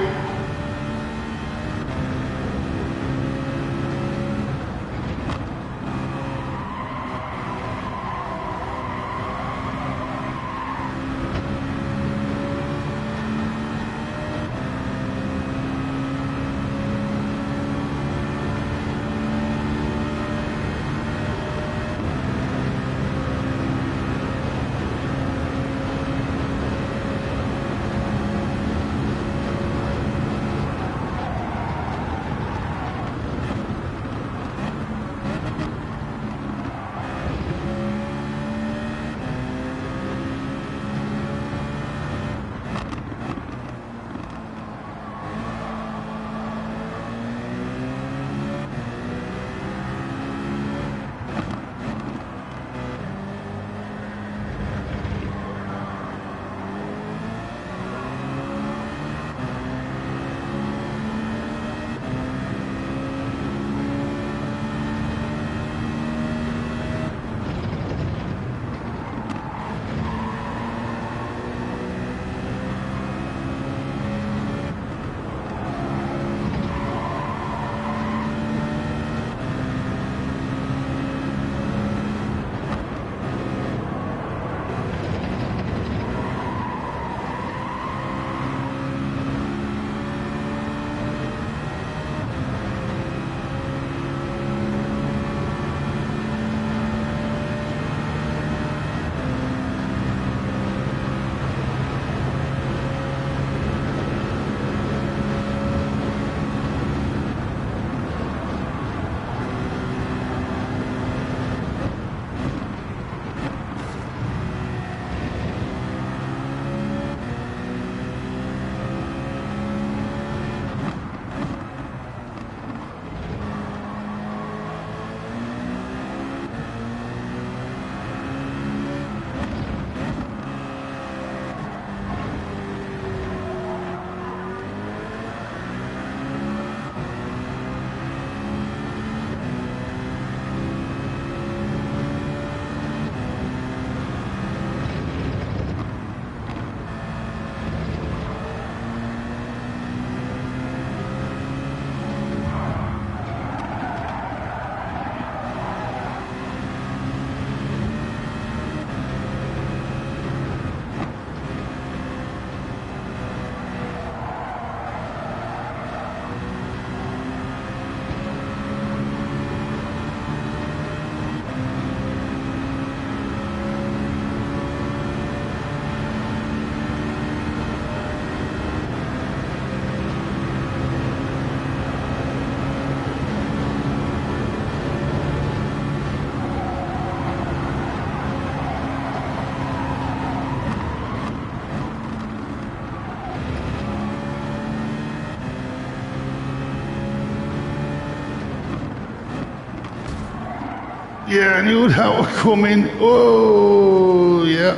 Yeah, I knew that was coming. Oh, yeah.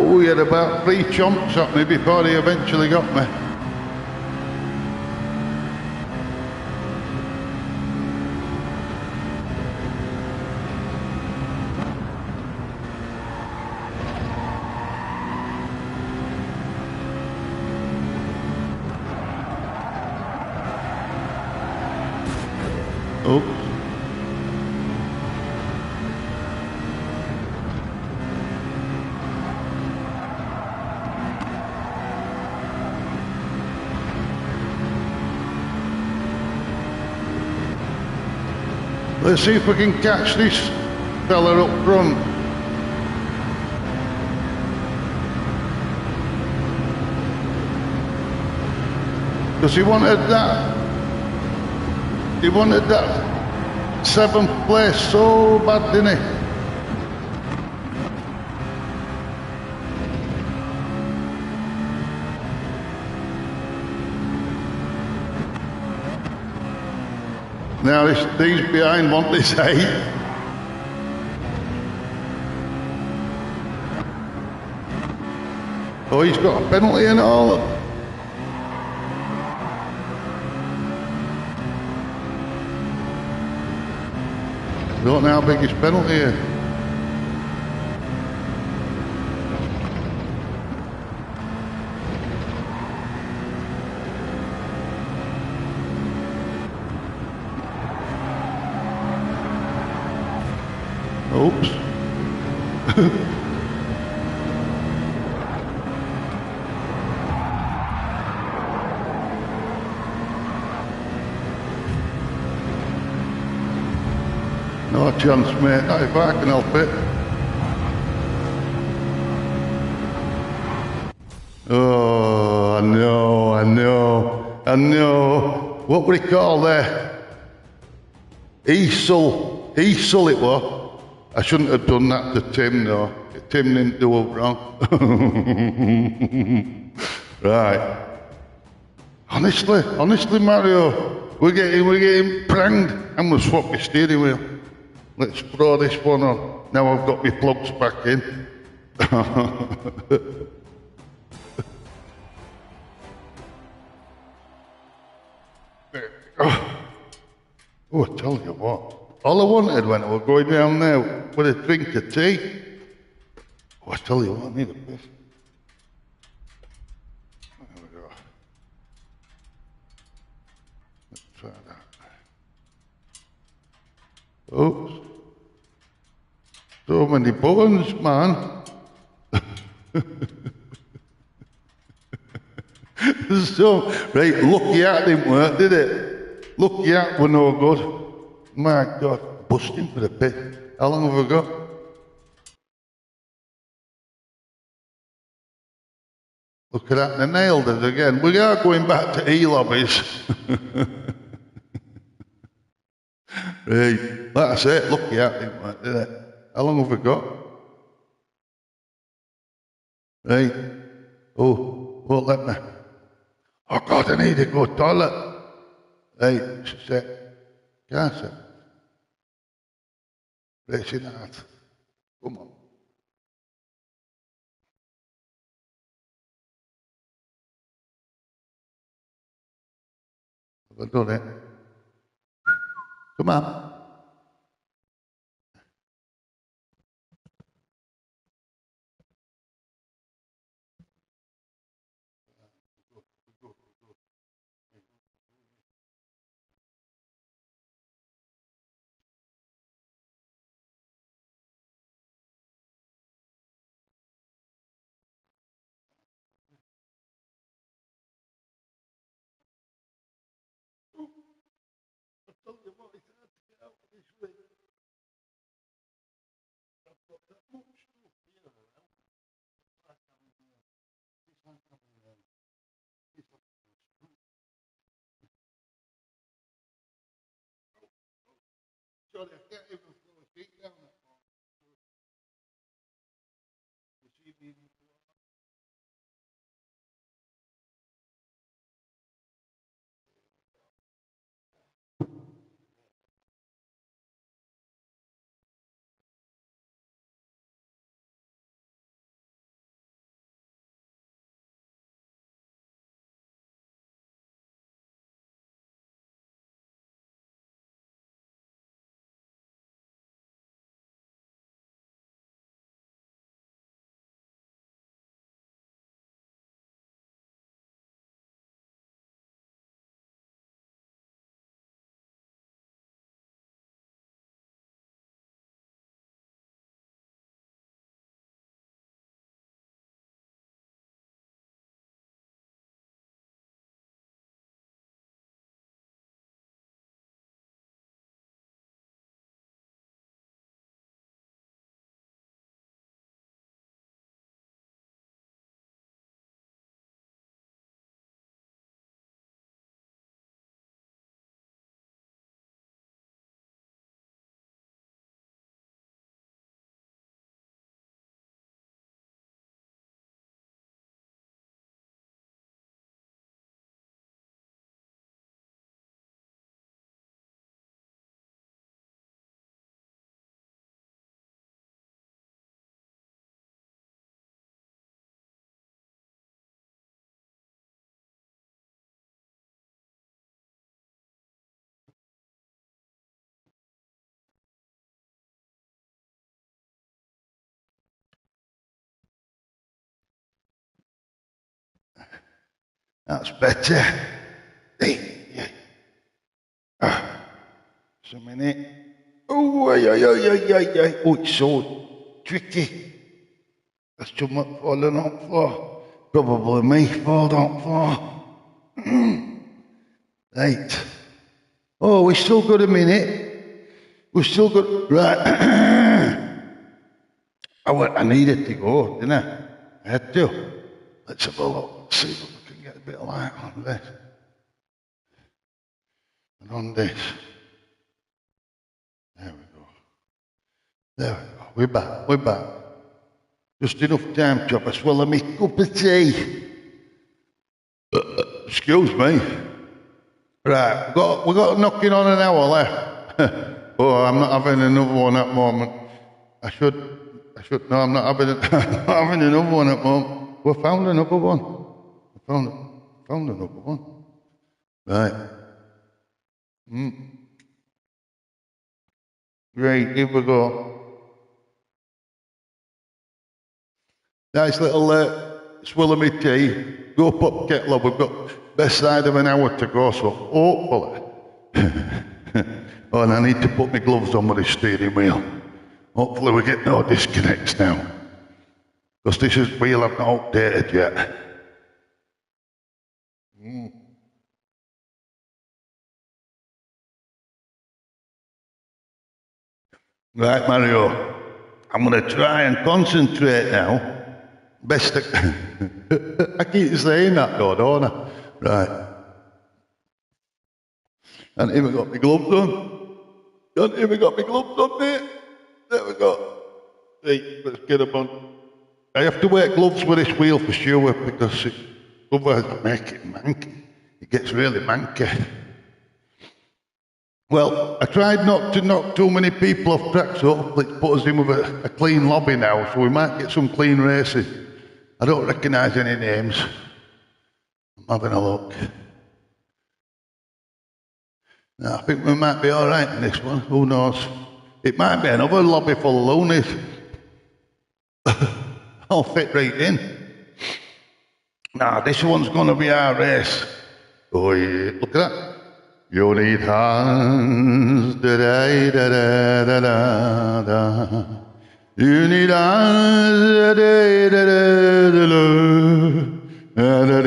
Oh, he had about 3 chomps at me before he eventually got me. Oops. Let's see if we can catch this fella up front. Because he wanted that 7th place so bad, didn't he? Now these behind want this 8. Oh, he's got a penalty and all. Don't know how big his penalty is. Oops. No chance, mate. Not if I can help it. Oh, I know. What would he call there? Easel it was. I shouldn't have done that to Tim, though. Tim didn't do it wrong. Right. Honestly, Mario, we're getting pranged. I'm gonna swap my steering wheel. Let's throw this one on. Now I've got my plugs back in. Oh, I tell you what. All I wanted when I was going down there was a drink of tea. Oh, I tell you what, I need a piss. There we go. Let's try that. Oops. So many buttons, man. So, right, lucky out didn't work, did it? Lucky out were no good. My God, busting for the pit. How long have we got? Look at that, they nailed it again. We are going back to E-lobbies. Right, that's it, lucky out didn't work, did it? How long have we got? Right. Oh, won't let me. Oh God, I need to go toilet. Right, it's a can't say. Racing out. Come on. Have I done it? Come on. Sorry, I can't even throw a seat down that far. That's better. Hey, yeah. Just a minute. Oh, oh, it's so tricky. That's too much falling on the floor. Probably me falling on the floor. Right. Oh, we still got a minute. We still got... Right. I needed to go, didn't I? I had to. Let's have a look. Let's see if we can get a bit of light on this. And on this. There we go. There we go. We're back. We're back. Just enough time to have a swallow of me cup of tea. Excuse me. Right, we got knocking on an hour left. Oh, I'm not having another one at the moment. No, I'm not having another one at the moment. We found another one. Found another one. Right. Great, here we go. Nice little swill of me tea. Go pop kettle up. We've got best side of an hour to go, so hopefully. Oh, and I need to put my gloves on with the steering wheel. Hopefully we get no disconnects now. Because this wheel I've not updated yet. Right, Mario. I'm going to try and concentrate now. Best I keep saying that though, don't I? Right. And here we got my gloves on. And here we got my gloves on there. There we go. Right, let's get them on. I have to wear gloves with this wheel for sure because otherwise I make it manky. It gets really manky. Well, I tried not to knock too many people off track, so let's put us in with a clean lobby now, so we might get some clean races. I don't recognise any names. I'm having a look. No, I think we might be all right in this one. Who knows? It might be another lobby full of loonies. I'll fit right in. Nah, this one's going to be our race. Oh, yeah. Look at that. You need hands, da da da da da da. You need hands, da da da da da da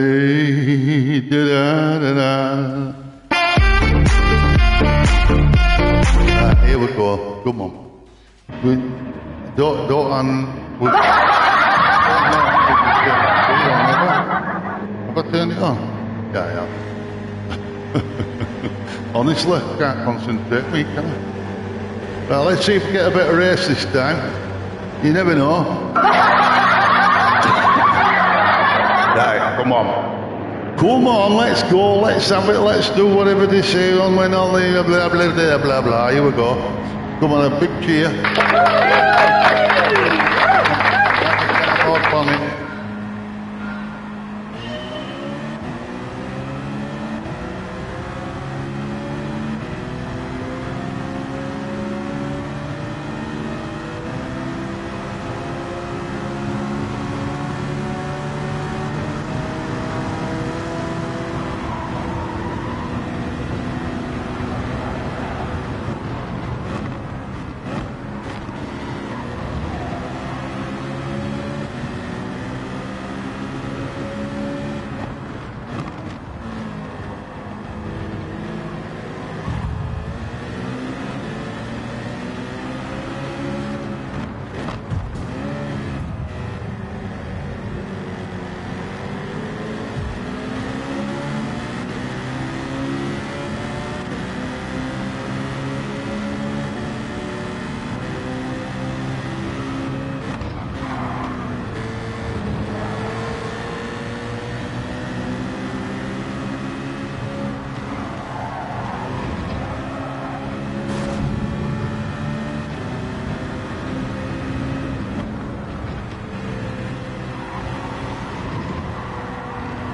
da da da. Here we go. Come on. Have I turned it on? Yeah. Honestly, can't concentrate me, can I? Well, let's see if we get a bit of race this time. You never know. Right, come on. Come on, let's go, let's have it, let's do whatever they say on when all the blah blah blah blah blah. Here we go. Come on, a big cheer. Up on it.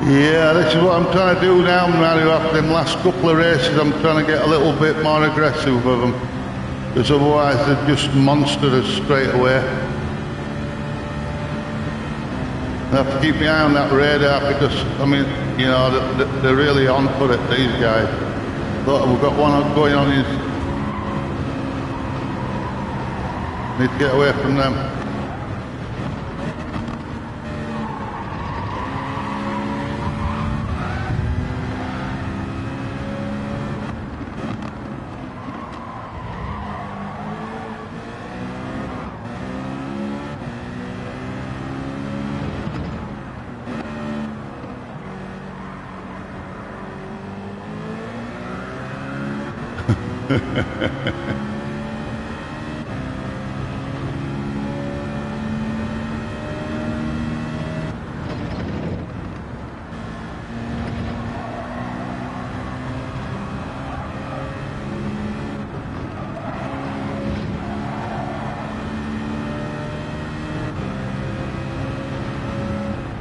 Yeah, this is what I'm trying to do now, Mario. After them last couple of races, I'm trying to get a little bit more aggressive with them. Because otherwise they're just monsters straight away. I have to keep my eye on that radar because, I mean, you know, they're really on for it, these guys. Look, we've got one going on in... Need to get away from them.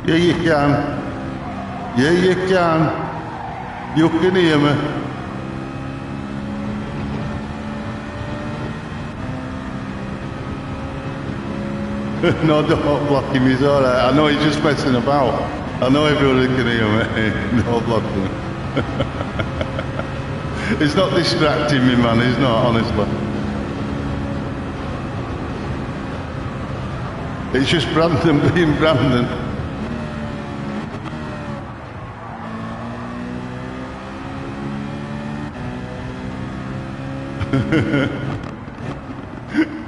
Yeah, you can. Yeah, you can. You can hear me. No, don't block him, he's alright. I know he's just messing about. I know everybody can hear me. Don't block him. It's not distracting me, man, it's not, honestly. It's just Brandon being Brandon.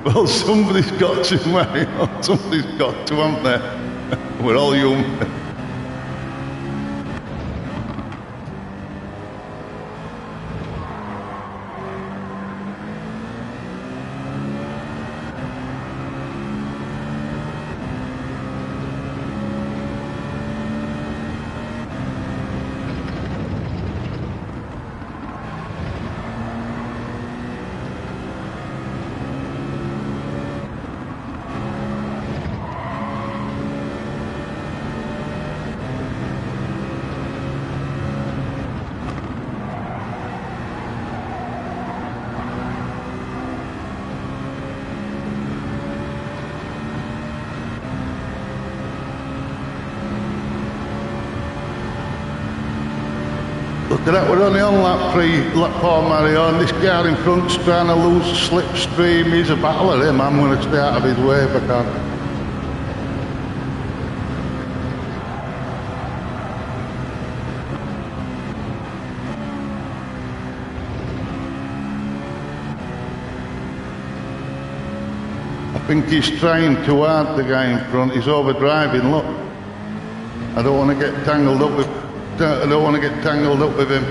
Well, somebody's got to, man. Somebody's got to, haven't they? We're all young. Look at that, we're only on lap 3, lap 4, Mario, and this guy in front's trying to lose slipstream. He's a battler, him. I'm going to stay out of his way if I can. I think he's trying too hard, the guy in front. He's overdriving, look. I don't want to get tangled up with... I don't want to get tangled up with him.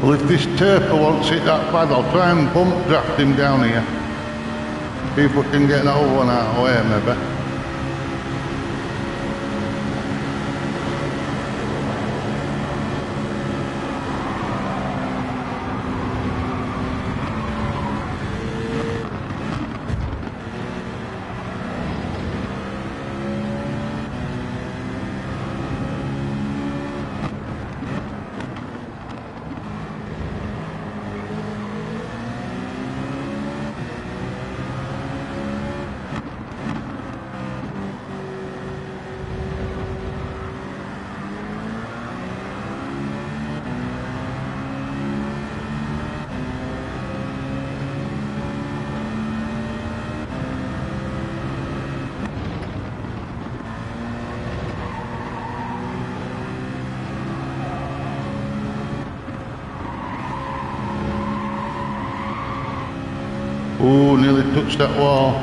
Well, if this turper wants it that bad, I'll try and bump draft him down here. See if we can get that other one out of the way, maybe. Ooh, nearly touched that wall.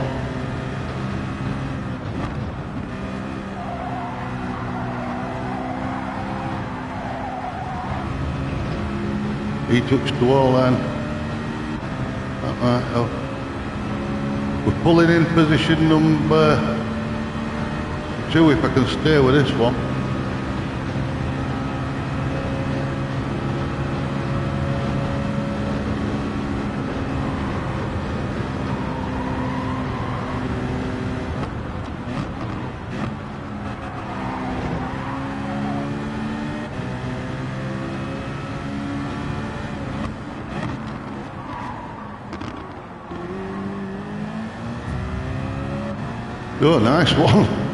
He took stall then. Right, oh. We're pulling in position number 2 if I can stay with this one. Oh, nice one.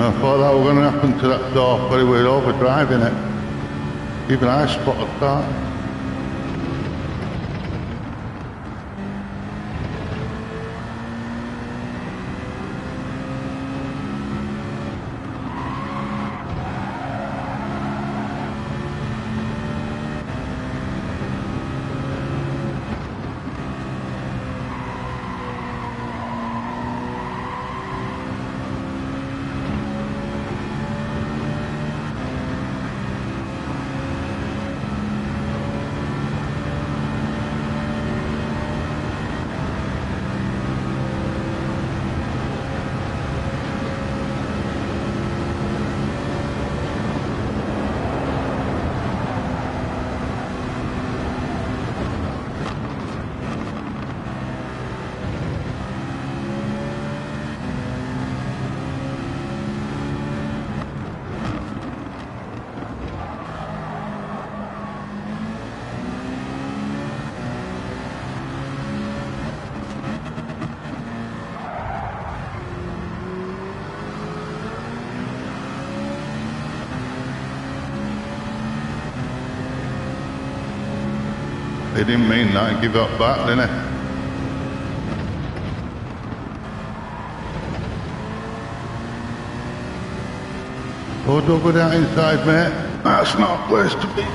I thought that was going to happen to that door, but we were overdriving it. Even I spotted that. He didn't mean that, he gave up back, didn't he? Oh, don't go down inside, mate. That's not a place to be.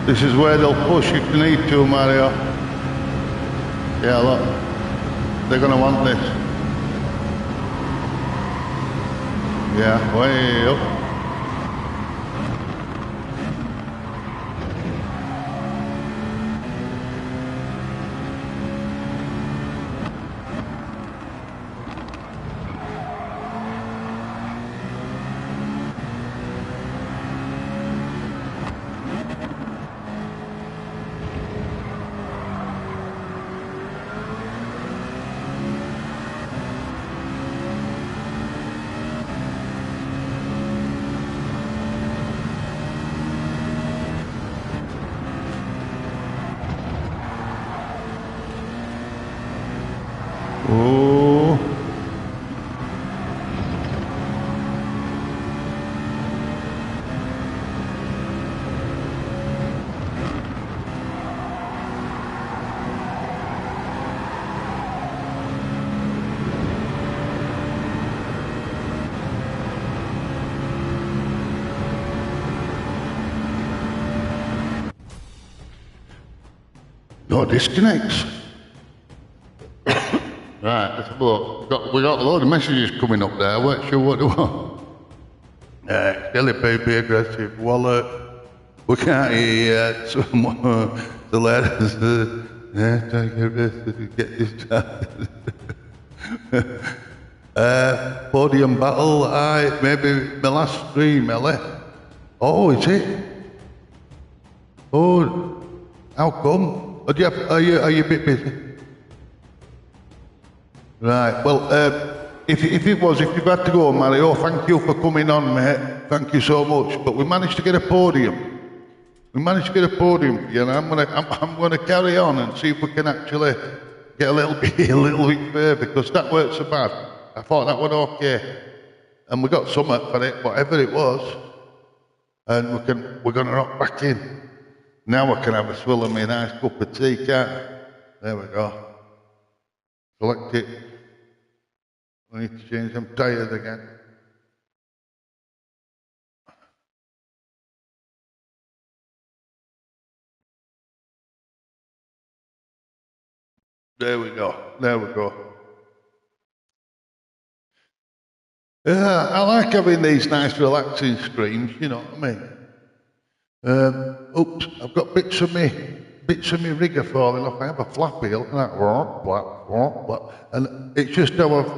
This is where they'll push if you need to, Mario. Yeah, look. They're going to want this. Yeah, way up. No disconnects. Right, let's have a look. We got a load of messages coming up there. We're not sure what they want. Silly baby, aggressive wallet. We can't hear you yet. The letters. Trying to get this started. Podium battle. Aye, maybe my last stream, Ellie. Oh, is it? Oh, how come? Are you a bit busy? Right, well, if you've had to go, Mario, thank you for coming on, mate. Thank you so much. But we managed to get a podium. We managed to get a podium for you, and I'm gonna carry on and see if we can actually get a little bit further, because that weren't so bad. I thought that was okay. And we got something for it, whatever it was. And we're gonna rock back in. Now I can have a swill of me nice cup of tea, can't I? There we go. Select it. I need to change them tyres again. There we go. There we go. Yeah, I like having these nice relaxing streams, you know what I mean? Oops, I've got bits of me rigger falling off. I have a flappy, look at that, and it's just how I've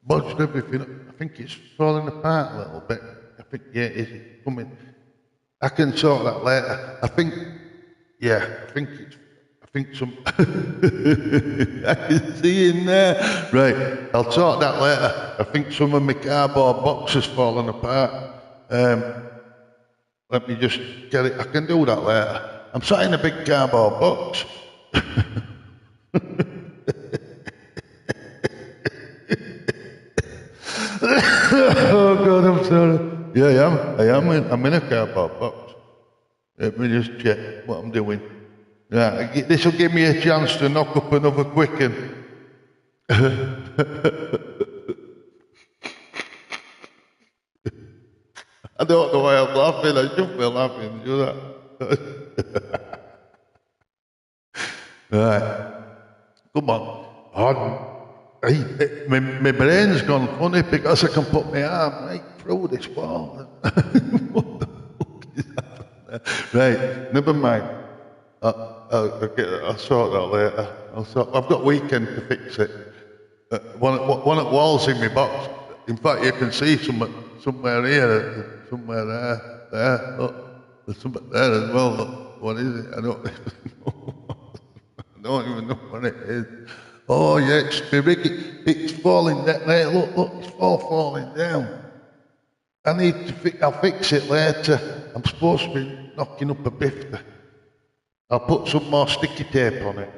bodged everything. I think it's falling apart a little bit. I think, yeah, it is. It's coming. I can sort that later. I think some. I can see in there. Right, I'll sort that later. I think some of my cardboard boxes fallen apart. Let me just get it. I can do that later. I'm sat in a big cardboard box. Oh God, I'm sorry. Yeah, I am. I'm in a cardboard box. Let me just check what I'm doing. Yeah, this will give me a chance to knock up another quicken. I don't know why I'm laughing. I shouldn't be laughing. You know. Right. Come on. Hey, my brain's gone funny because I can put my arm right through this wall. What the fuck is happening? Right, never mind. I'll sort that later. I've got weekend to fix it. One of the walls in my box. In fact, you can see somewhere here, somewhere there. Look, there's something there as well. Look, what is it? I don't even know what it is. Oh yeah, it's my rig. It's falling down there. Look, it's all falling down. I need to I'll fix it later. I'm supposed to be knocking up a bifter. I'll put some more sticky tape on it.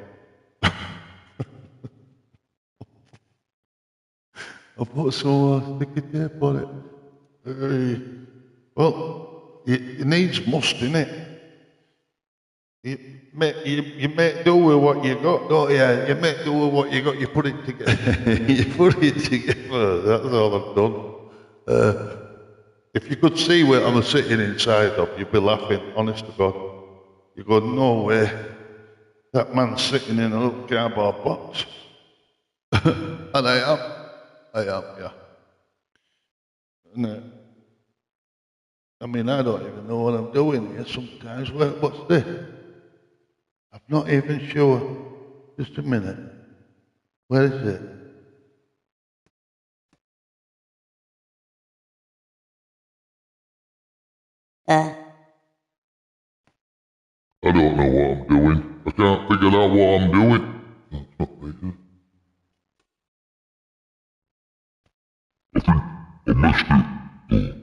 I'll put some more sticky tape on it. Well, it needs must, innit? You make do with what you got, don't you? You make do with what you got, you put it together. You put it together, that's all I've done. If you could see what I'm sitting inside of, you'd be laughing, honest to God. You go, no way, that man's sitting in a little cardboard box. And I am, yeah. And, I mean, I don't even know what I'm doing here sometimes. What's this? I'm not even sure. Just a minute. Where is it? I don't know what I'm doing. I can't figure out what I'm doing. That's not very good. I think I missed it.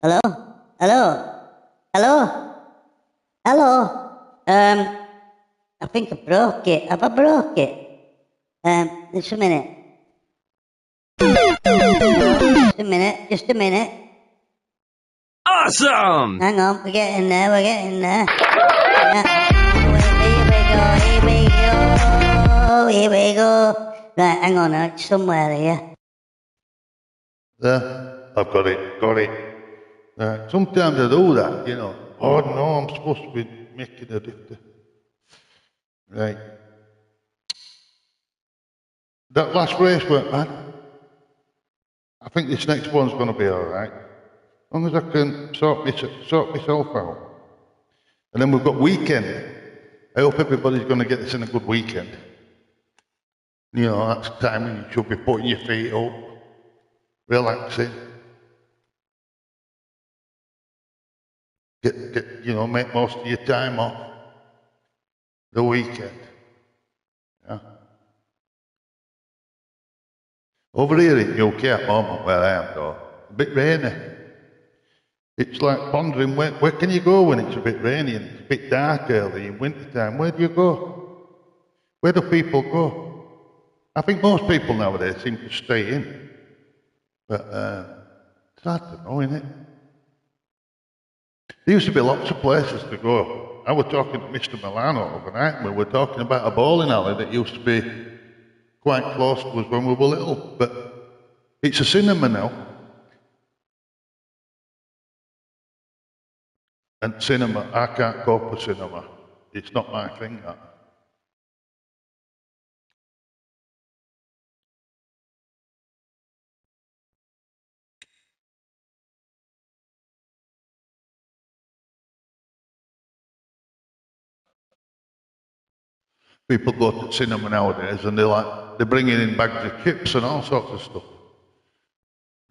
Hello? I think I broke it. Have I broke it? Just a minute. Just a minute. Awesome! Hang on, we're getting there. Yeah. Here we go. Right, hang on, it's somewhere here. There, I've got it. Sometimes I do that, you know. Oh no, I'm supposed to be making a difference. Right. That last race weren't bad. I think this next one's going to be all right. As long as I can sort myself out. And then we've got weekend. I hope everybody's going to get this in a good weekend. You know, that's the time when you should be putting your feet up, relaxing. Make most of your time off. The weekend. Yeah. Over here in UK at the moment where I am though, a bit rainy. It's like pondering where can you go when it's a bit rainy and it's a bit dark early in winter time? Where do you go? Where do people go? I think most people nowadays seem to stay in. But it's hard to know, isn't it? There used to be lots of places to go. I was talking to Mr. Milano overnight and we were talking about a bowling alley that used to be quite close to us when we were little, but it's a cinema now. And cinema, I can't go for cinema. It's not my thing, that. People go to cinema nowadays and they're bringing in bags of chips and all sorts of stuff.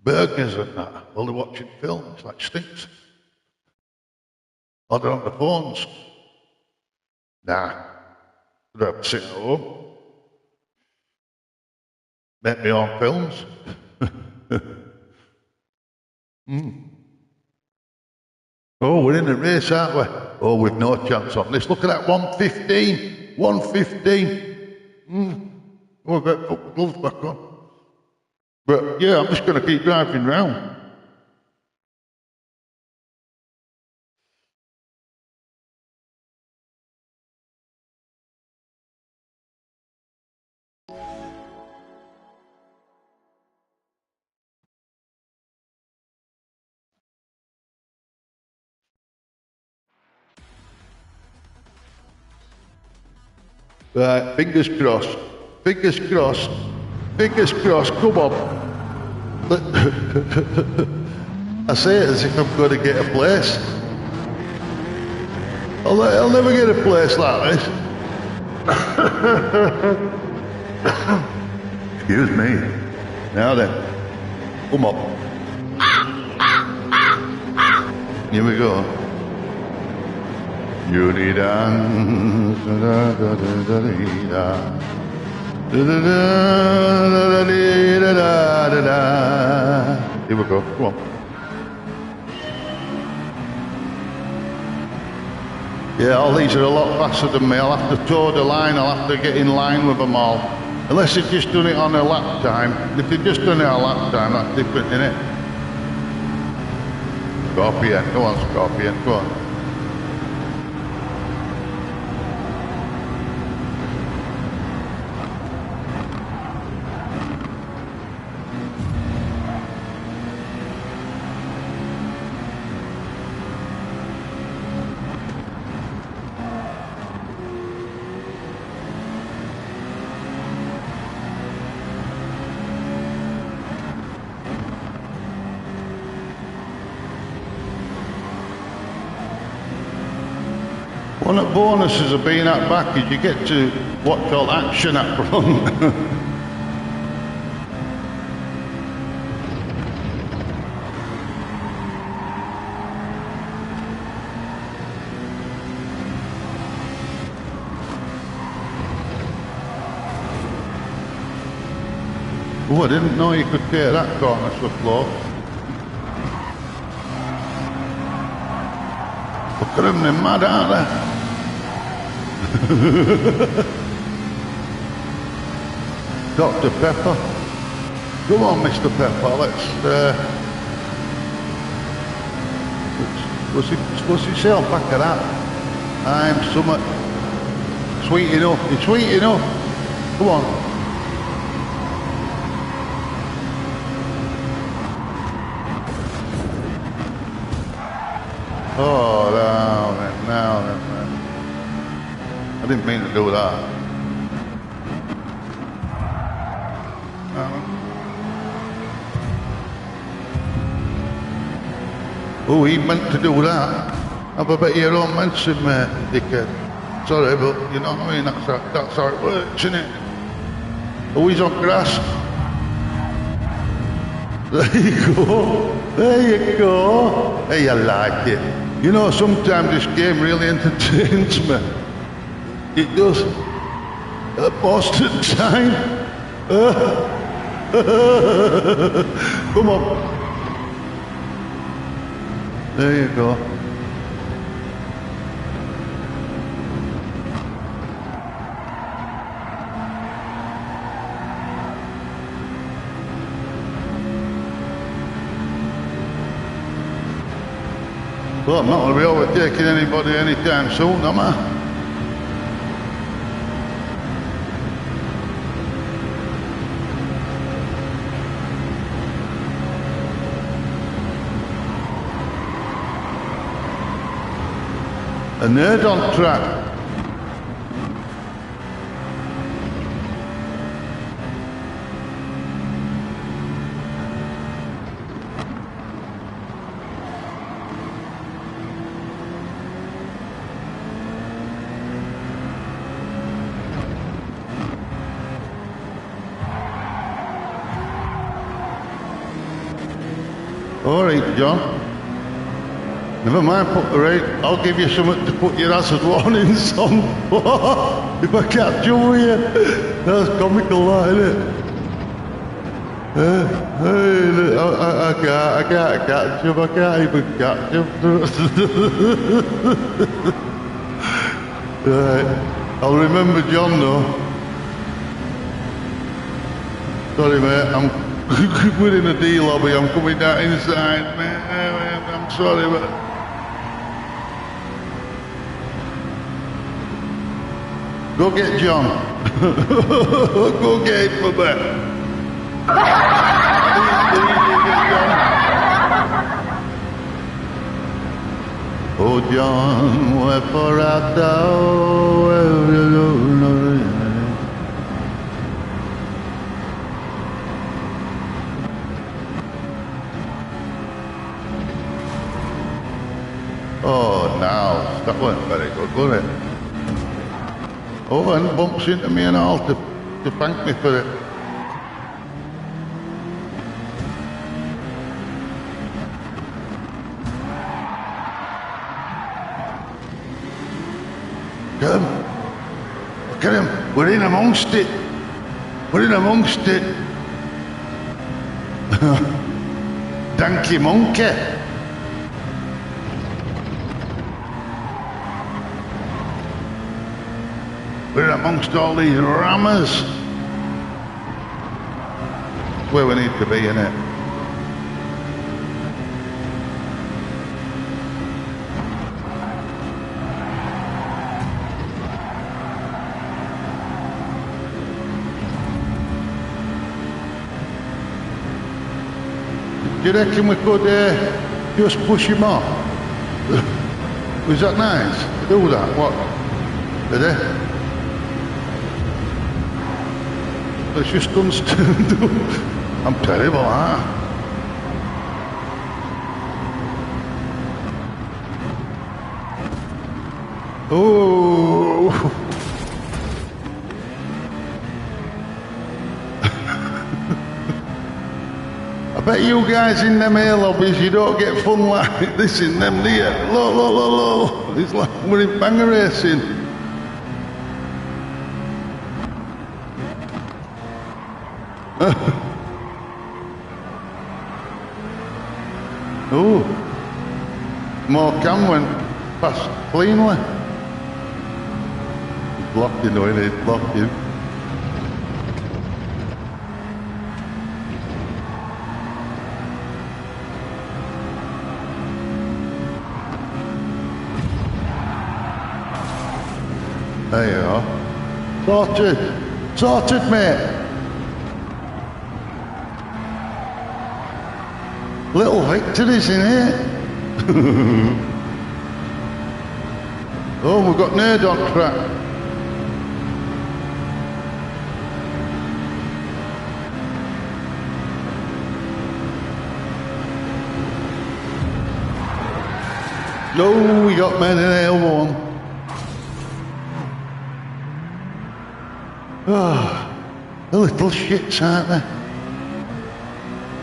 Burgers and that, while they're watching films, like stinks. Or they're on the phones. Nah, I'd have to sit at home. Make my own films. Oh, we're in a race, aren't we? Oh, we've no chance on this. Look at that, 115. 115. Oh, I've got to put the gloves back on. But yeah, I'm just going to keep driving round. Right, fingers crossed. Fingers crossed. Fingers crossed, come on. I say it as if I'm going to get a place. I'll never get a place like this. Excuse me. Now then, come on. Here we go. You need dance, da da da da da da da da da da. Here we go. Come on. Yeah, all these are a lot faster than me. I'll have to toe the line. I'll have to get in line with them all. Unless they've just done it on a lap time. If they've just done it on a lap time, that's different, isn't it? Scorpion, go on, Scorpion, go on. One of the bonuses of being at back is you get to what's called action at front. Oh, I didn't know you could take that corner so close. Look at them, they're mad, aren't they? Dr. Pepper. Come on, Mr. Pepper, let's what's he say on back of that? I'm somewhat sweet enough. It's sweet enough. Come on. Oh, now then. I didn't mean to do that. Oh, he meant to do that. Have a bit of your own medicine, mate, dickhead. Sorry, but you know what I mean? That's how it works, isn't it? Oh, he's on grass. There you go. There you go. Hey, I like it. You know, sometimes this game really entertains me. It does. Most of the time. Come on. There you go. Well, I'm not going to be overtaking anybody anytime soon, am I? A nerd on track. All right, John. Never mind, I'll give you something to put your hazard warnings on. If I catch you with you. That's comical, that, isn't it? I can't catch him, I can't even catch him. Right, I'll remember John though. Sorry mate, we're in a D lobby, I'm coming down inside, man. I'm sorry, but... Go get John. Go get him for me. Oh, John, wherefore art thou? Oh, now, that wasn't very good, was it? Oh, and bumps into me and all to thank me for it. Look at him. Look at him. We're in amongst it. We're in amongst it. Danky monkey. We're amongst all these rammers. Where we need to be, innit? Do you reckon we could just push him off? Was that nice to do that? What? Did it? It's just unstable. I'm terrible, huh? Oh! I bet you guys in them air lobbies, you don't get fun like this in them, do you? Look. It's like we're in banger racing. Oh, more cam went past cleanly. He's blocking though, isn't he? He's blocking. There you are. Sorted, mate. Little victories in here. Oh, we've got Nerd on track. No, we got men in the other one. Oh, the little shits, aren't they?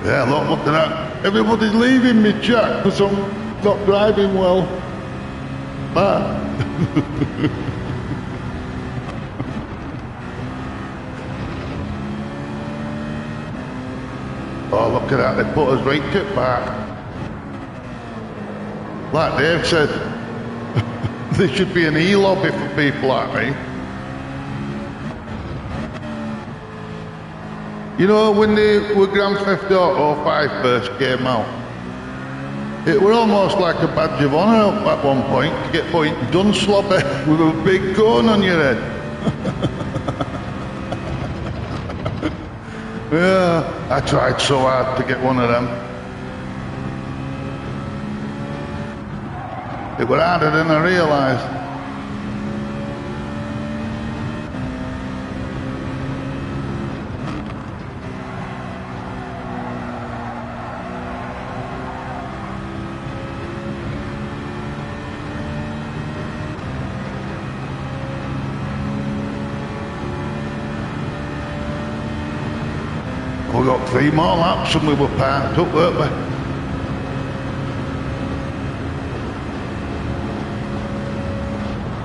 Yeah, look at that. Everybody's leaving me, Jack, because I'm not driving well. Oh, look at that, they put us right at back. Like Dave said, there should be an e-lobby for people like me. You know, when Grand Theft Auto 5 first came out, it were almost like a badge of honour at one point to get point done slobby with a big cone on your head. Yeah, I tried so hard to get one of them. It were harder than I realised. We got 3 more laps and we were parked up, weren't we?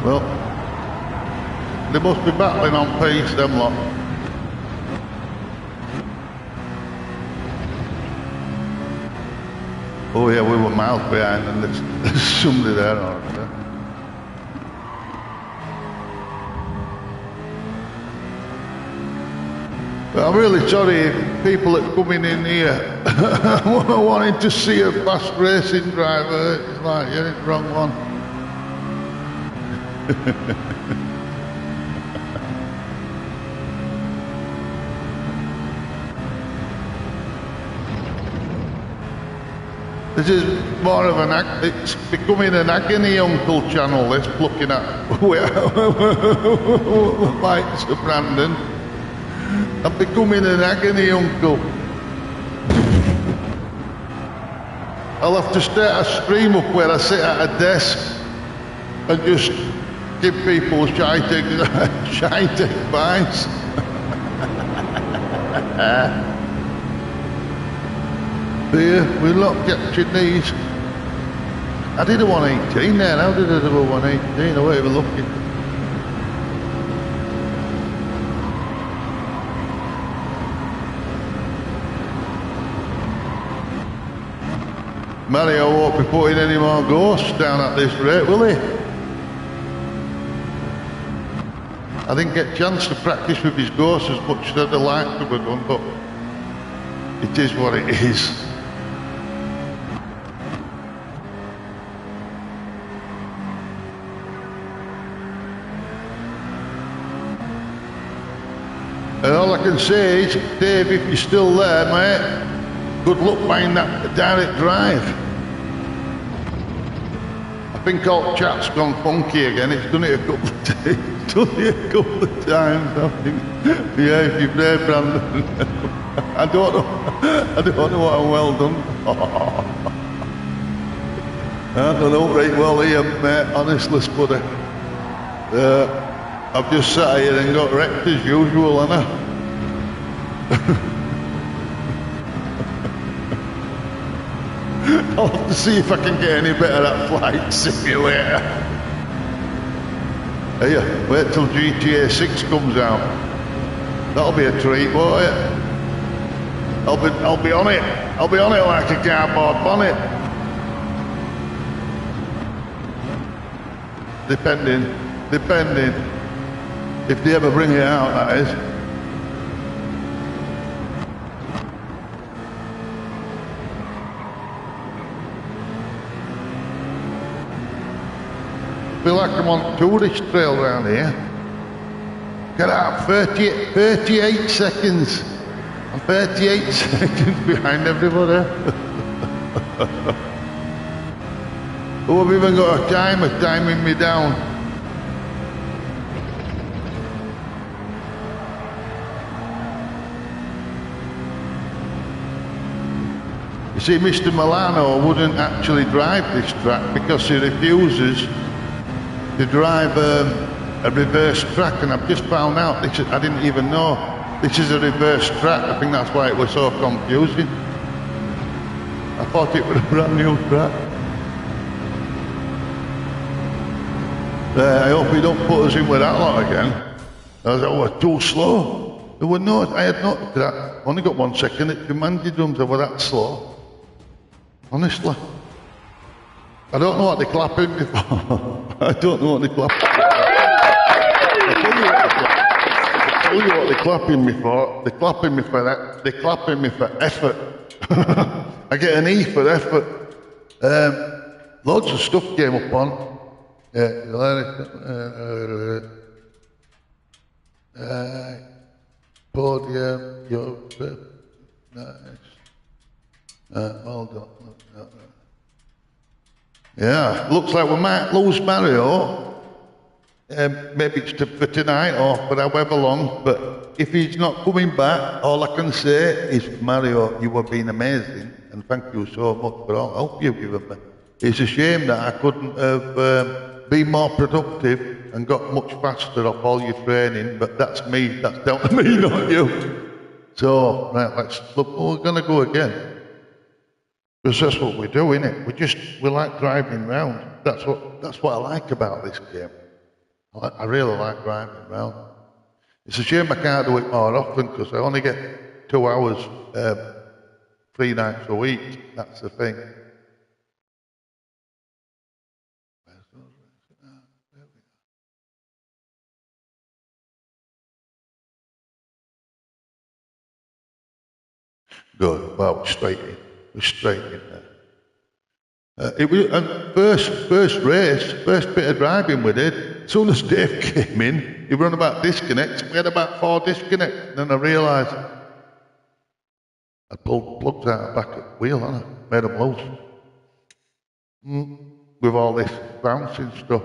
Well, they must be battling on pace, them lot. Oh yeah, we were miles behind and there's somebody there already. But I'm really sorry if people that coming in here wanting to see a fast racing driver. It's like, you're in the wrong one. This is more of it's becoming an agony uncle channel, this, looking at likes of Brandon. I'm becoming an agony uncle. I'll have to start a stream up where I sit at a desk and just give people shite advice. Here, we're not catching these. I did a 118 there. How did I do a 118? I wasn't even looking. Mario won't be putting any more ghosts down at this rate, will he? I didn't get a chance to practice with his ghosts as much as I'd like to have done, but it is what it is. And all I can say is, Dave, if you're still there, mate, good luck buying that direct drive. I think old chat's gone funky again. It's done it a couple of days. Done it a couple of times, I think. Yeah, if you've there, Brandon. I don't know what I'm well done. I don't know right well here, mate, honestly, Spuddy. I've just sat here and got wrecked as usual, haven't I? I'll have to see if I can get any better at Flight Simulator. Hey, wait till GTA 6 comes out. That'll be a treat, won't it? I'll be on it. I'll be on it like a cardboard bonnet. Depending. If they ever bring it out, that is. I feel like I'm on tourist trail around here. Get out, 38 seconds. I'm 38 seconds behind everybody. Oh, I've even got a timer timing me down. You see, Mr. Milano wouldn't actually drive this track because he refuses to drive a reverse track, and I've just found out, I didn't even know, this is a reverse track. I think that's why it was so confusing. I thought it was a brand new track. I hope he don't put us in with that lot again. I was like, oh, we're too slow. There were no, I had noticed that. Only got 1 second, it demanded them they were that slow. Honestly. I don't know what they're clapping me for. I don't know what they're clapping me for. I'll tell you what they're clapping me for. They're clapping me for that. They're clapping me for effort. I get an E for effort. Loads of stuff came up on. Podium, nice. Hold on. Yeah, looks like we might lose Mario. Maybe it's for tonight or for however long, but if he's not coming back, all I can say is, Mario, you have been amazing, and thank you so much for all the help you've given me. It's a shame that I couldn't have been more productive and got much faster off all your training, but that's me, that's down to me, not you. So, right, let's look, we're going to go again. Because that's what we do, innit? We like driving round. That's what I like about this game. I really like driving round. It's a shame I can't do it more often because I only get 2 hours 3 nights a week. That's the thing. Good. Well, we're straight in there. It was first race, first bit of driving we did. As soon as Dave came in, he run about disconnects. We had about 4 disconnects. And then I realised I pulled plugs out of the back of the wheel, hadn't I? Made them loose. With all this bouncing stuff.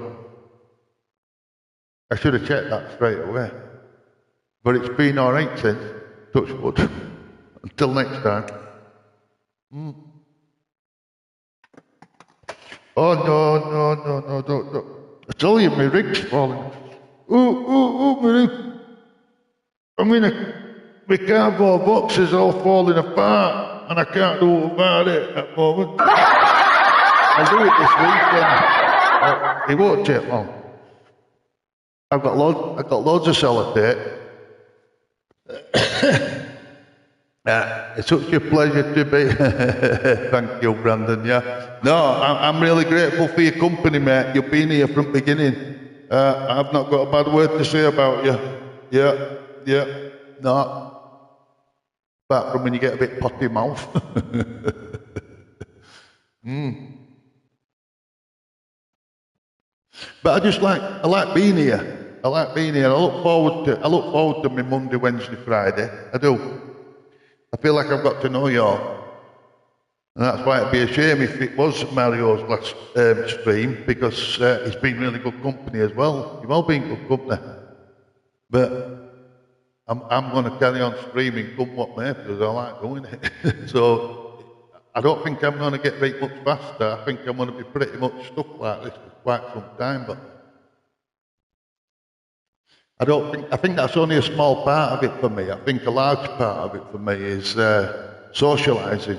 I should have checked that straight away. But it's been alright since. Touch wood. Until next time. Oh, no, don't. I tell you, my rig's falling. Oh, my rig. I mean, my cardboard box is all falling apart, and I can't do about it at the moment. I'll do it this weekend. It won't take long. I've got loads of sellotape. It's such a pleasure to be. Thank you, Brandon. Yeah. No, I'm really grateful for your company, mate. You've been here from the beginning. I've not got a bad word to say about you. Yeah. No. Apart from when you get a bit potty mouth. But I like being here. I look forward to my Monday, Wednesday, Friday. I do. I feel like I've got to know you all. And that's why it'd be a shame if it was Mario's last stream, because he's been really good company as well. You've all been good company. But I'm going to carry on streaming come what may, because I like doing it. So I don't think I'm going to get very much faster. I think I'm going to be pretty much stuck like this for quite some time. But I think that's only a small part of it for me. I think a large part of it for me is socialising,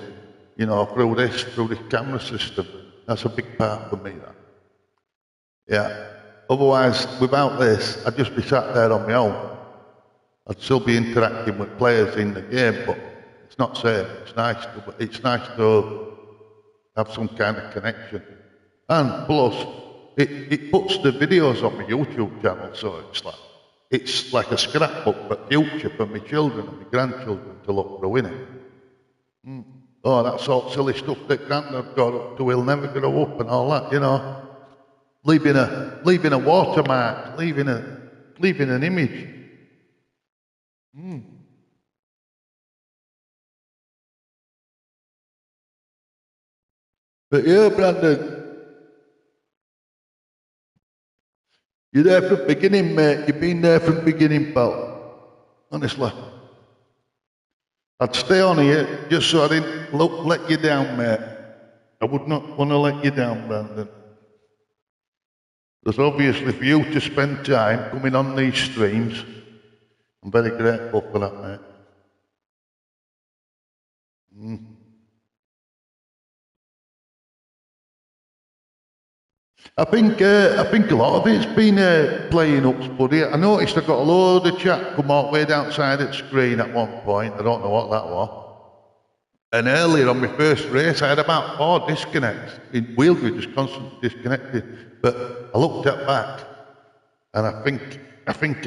through this camera system. That's a big part for me, that. Yeah. Otherwise, without this, I'd just be sat there on my own. I'd still be interacting with players in the game, but it's not safe. It's nice to have some kind of connection. And plus, it puts the videos on my YouTube channel, so it's like a scrapbook for future for my children and my grandchildren to look through, innit? Oh, that's all silly stuff that Grandad got up to, he'll never grow up and all that, Leaving a watermark, leaving an image. But yeah, Brandon, you're there from the beginning, mate. You've been there from the beginning, pal. Honestly. I'd stay on here just so I didn't let you down, mate. I would not want to let you down, Brandon. Because obviously for you to spend time coming on these streams, I'm very grateful for that, mate. I think a lot of it's been playing up, Spuddy. I noticed I got a load of chat come all the way outside the screen at one point. I don't know what that was. And earlier on my first race, I had about 4 disconnects. Wheels were just constantly disconnected. But I looked at back, and I think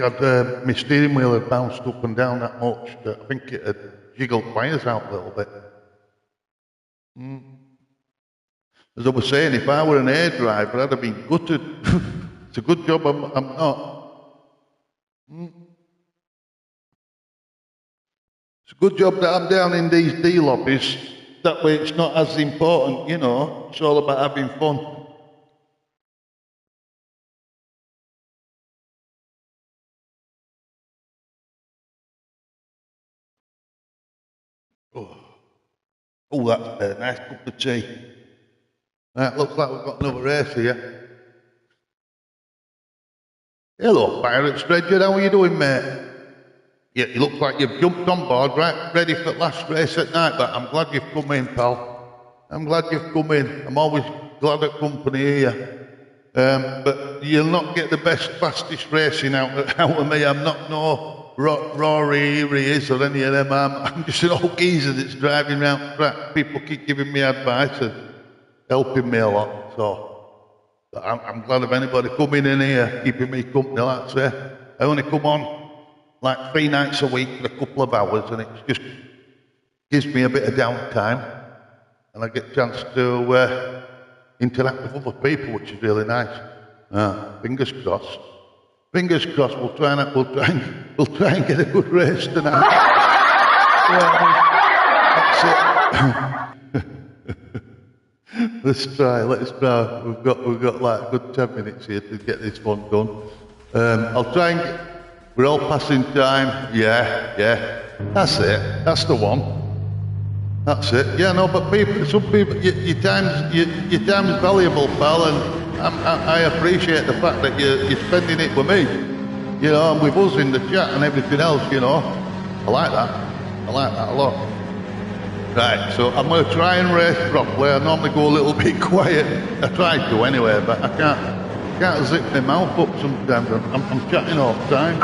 I'd, my steering wheel had bounced up and down that much that I think it had jiggled wires out a little bit. As I was saying, if I were an air driver, I'd have been gutted. It's a good job I'm not. It's a good job that I'm down in these D lobbies. That way it's not as important, you know. It's all about having fun. Oh, that's a nice cup of tea. Right, looks like we've got another race here. Hello, Pirate Stranger, how are you doing, mate? Yeah, it looks like you've jumped on board, right, ready for the last race at night, but I'm glad you've come in, pal. I'm glad you've come in. I'm always glad at company here. But you'll not get the best, fastest racing out of me. I'm not no Rory is or any of them. I'm just an old geezer that's driving around track. People keep giving me advice and helping me a lot. So I'm glad of anybody coming in here, keeping me company, like I say. I only come on like 3 nights a week for a couple of hours, and it just gives me a bit of downtime, and I get a chance to interact with other people, which is really nice. Fingers crossed. Fingers crossed. We'll try and get a good race tonight. That's it. Let's try. We've got like a good 10 minutes here to get this one done. I'll try and we're all passing time. Yeah. That's it. That's the one. That's it. Yeah, no, but some people, your time's valuable, pal, and I appreciate the fact that you're spending it with me, you know, and with us in the chat and everything else, you know. I like that a lot. Right, so I'm going to try and race properly. I normally go a little bit quiet. I try to anyway, but I can't zip my mouth up sometimes. I'm chatting all the time.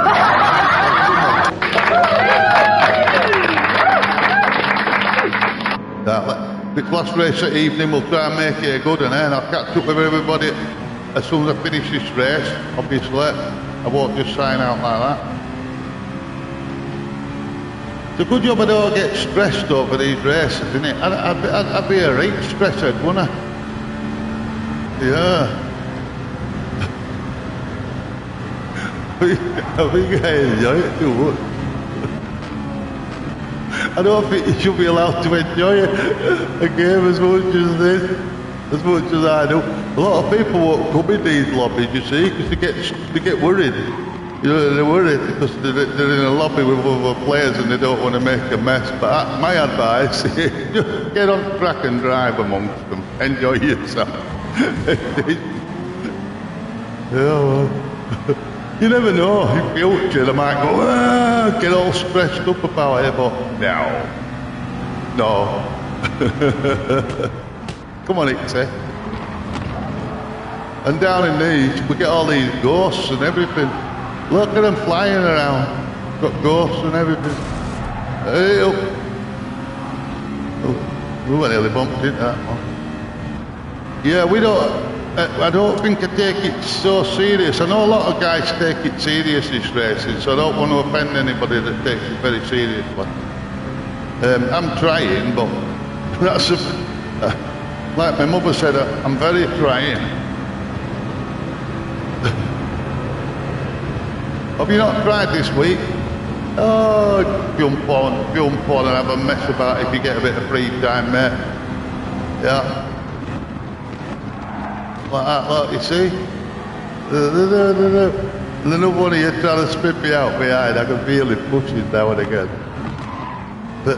This last race at evening, we'll try and make it a good one, and I'll catch up with everybody as soon as I finish this race. Obviously, I won't just sign out like that. It's a good job I don't get stressed over these races, isn't it? I'd be a right stresshead, wouldn't I? Yeah. I think I enjoy it too much. I don't think you should be allowed to enjoy a game as much as this, as much as I do. A lot of people won't come in these lobbies, you see, because they get worried. You know, they're worried because they're in a lobby with other players and they don't want to make a mess. But my advice is just get on track and drive amongst them. Enjoy yourself. Yeah, well. You never know, in future they might go, get all stressed up about it, but no. Come on, Ixie. And down in these, we get all these ghosts and everything. Look at them flying around. Got ghosts and everything. Hey, up. Oh, we were nearly bumped into that one. Yeah, we don't... I don't think I take it so serious. I know a lot of guys take it serious, this racing, so I don't want to offend anybody that takes it very seriously. I'm trying, but that's like my mother said, I'm very trying. Have you not tried this week? Oh, jump on and have a mess about if you get a bit of free time, mate. Yeah. Like that, look, you see? And another one of you trying to spit me out behind. I can feel it pushing now and again. But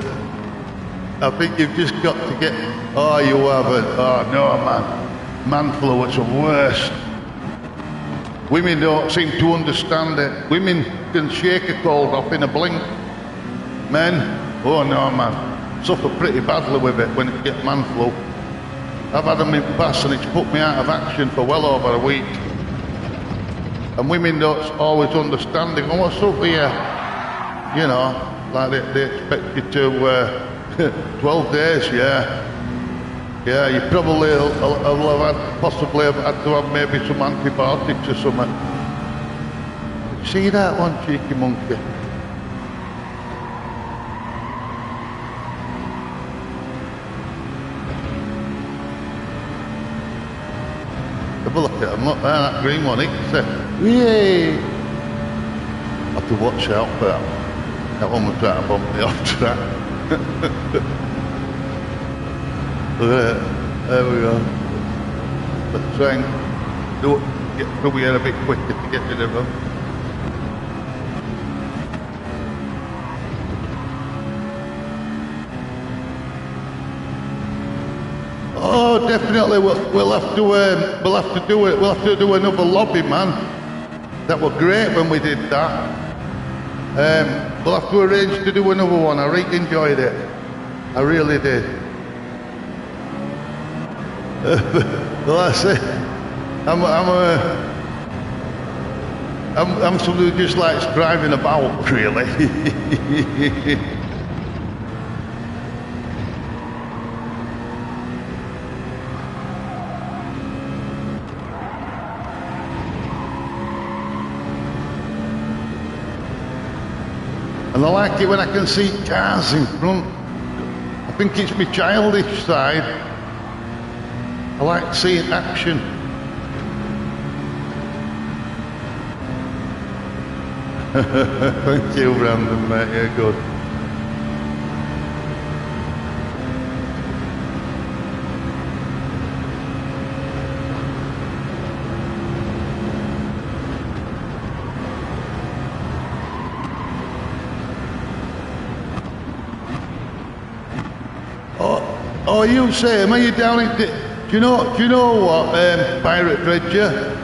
I think you've just got to get. Oh, you haven't. Oh no, man. Man flu, it's the worst. Women don't seem to understand it. Women can shake a cold off in a blink. Men, oh no, man. Suffer pretty badly with it when it gets man flu. I've had them in the past and it's put me out of action for well over a week. And women don't always understand it. Oh, what's up here? You know, like they expect you to 12 days, yeah. Yeah, you probably will have possibly have had to have maybe some antibiotics or something. See that one, cheeky monkey? Have a look at them, look there, that green one, it's yay! Have to watch out for that. That one was trying to bump me off track. There we go. Let's try and get through here a bit quicker to get rid of them. Oh, definitely. We'll have to do it. We'll have to do another lobby, man. That was great when we did that. We'll have to arrange to do another one. I really enjoyed it. I really did. Well, I say, I'm somebody who just likes driving about, really. And I like it when I can see cars in front. I think it's my childish side. I like seeing action. Thank you, Brandon, mate. You're good. Oh, you say, are you down in... Do you know what, Pirate Dredger?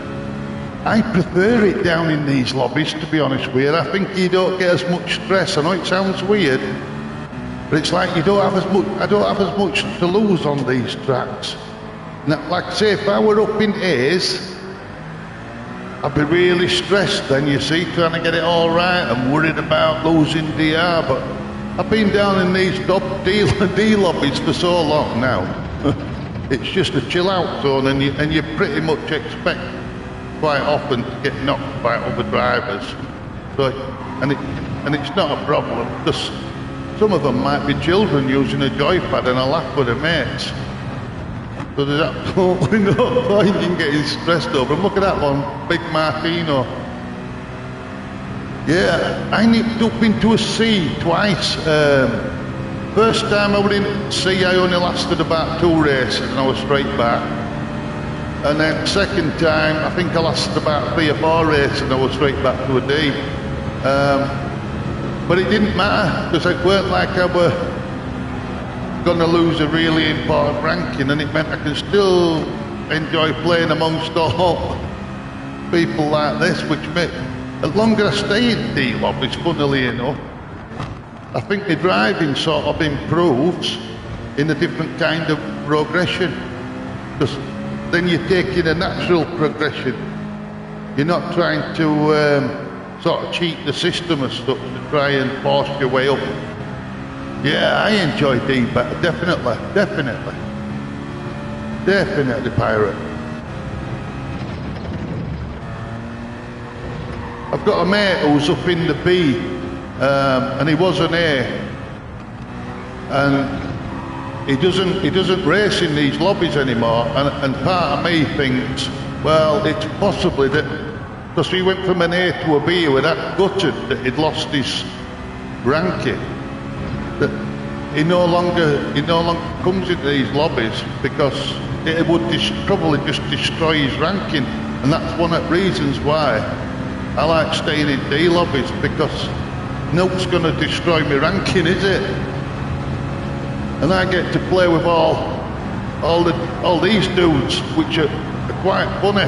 I prefer it down in these lobbies, to be honest with you. I think you don't get as much stress. I know it sounds weird, but it's like you don't have as much. I don't have as much to lose on these tracks. Now, like I say, if I were up in A's, I'd be really stressed. Then you see, trying to get it all right. I'm worried about losing DR, but I've been down in these D lobbies for so long now. It's just a chill out zone, and you pretty much expect quite often to get knocked by other drivers. So, and it's not a problem, because some of them might be children using a joypad and a laugh with their mates. So there's absolutely no point in getting stressed over them. Look at that one, Big Martino. Yeah, I nipped up into a C twice. First time I was in C, I only lasted about 2 races and I was straight back. And then second time, I think I lasted about 3 or 4 races and I was straight back to a D. But it didn't matter, because it weren't like I were going to lose a really important ranking, and it meant I can still enjoy playing amongst all people like this, which make, the longer I stay in D lobbies, funnily enough, I think the driving sort of improves in a different kind of progression, because then you're taking a natural progression. You're not trying to sort of cheat the system as such to try and force your way up. Yeah, I enjoy D, but definitely, Pirate. I've got a mate who's up in the B, and he was an A, and he doesn't race in these lobbies anymore, and part of me thinks, well, it's possibly that, because he went from an A to a B, he was that gutted that he'd lost his ranking, that he no longer comes into these lobbies, because it would probably just destroy his ranking, and that's one of the reasons why I like staying in D lobbies, because no's going to destroy my ranking, is it? And I get to play with all these dudes, which are quite funny.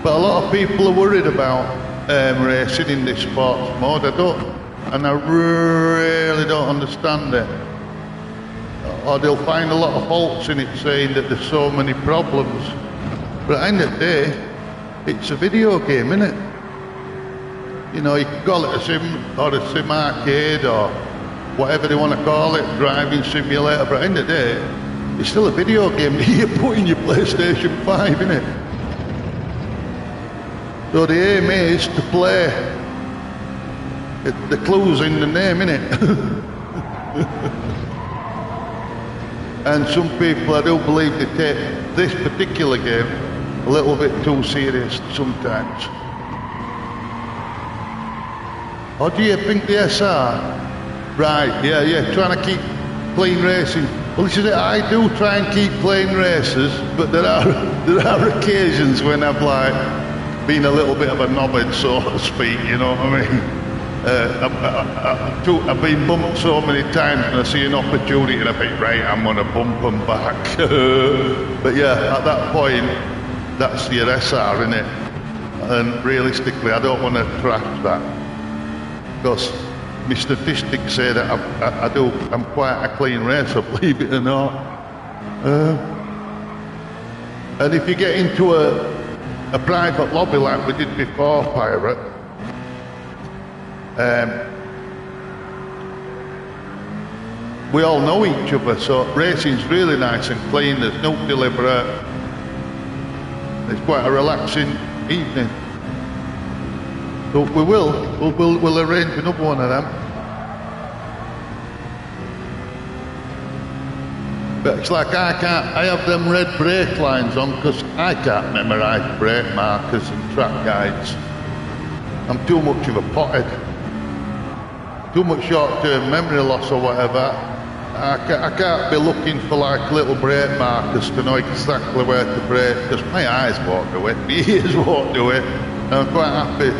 But a lot of people are worried about racing in this sports mode. I really don't understand it. Or they'll find a lot of faults in it, saying that there's so many problems. But at the end of the day, it's a video game, isn't it? You know, you can call it a sim or a sim arcade or whatever they want to call it, driving simulator, but at the end of the day, it's still a video game that you put in your PlayStation 5, isn't it? So the aim is to play. The clue's in the name, innit? And some people, I do believe, they take this particular game a little bit too serious sometimes. Or do you think the SR? Right, yeah, trying to keep clean racing. Well, this is it, I do try and keep clean races, but there are occasions when I've like been a little bit of a knobhead, so to speak, you know what I mean? I've been bumped so many times and I see an opportunity and I think, right, I'm going to bump them back. But yeah, at that point, that's your SR, innit? And realistically, I don't want to trash that. Because my statistics say that I'm quite a clean racer, believe it or not. And if you get into a private lobby like we did before, Pirate, we all know each other, so racing's really nice and clean. There's no deliberate. It's quite a relaxing evening. So we'll arrange another one of them. But it's like I have them red brake lines on because I can't memorise brake markers and track guides. I'm too much of a pothead. Too much short-term memory loss or whatever. I can't be looking for like little brake markers to know exactly where to brake because my eyes won't do it, my ears won't do it. And I'm quite happy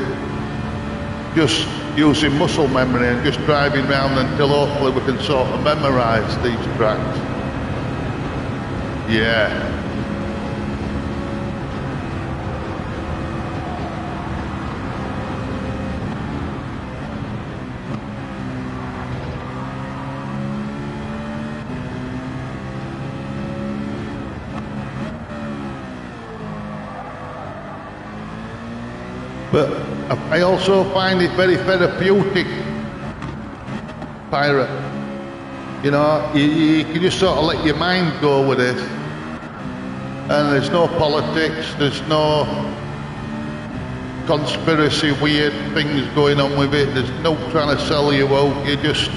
just using muscle memory and just driving around until hopefully we can sort of memorise these tracks. Yeah. But I also find it very therapeutic, Pirate. You know, you can just sort of let your mind go with it. And there's no politics, there's no conspiracy, weird things going on with it. There's no trying to sell you out. You just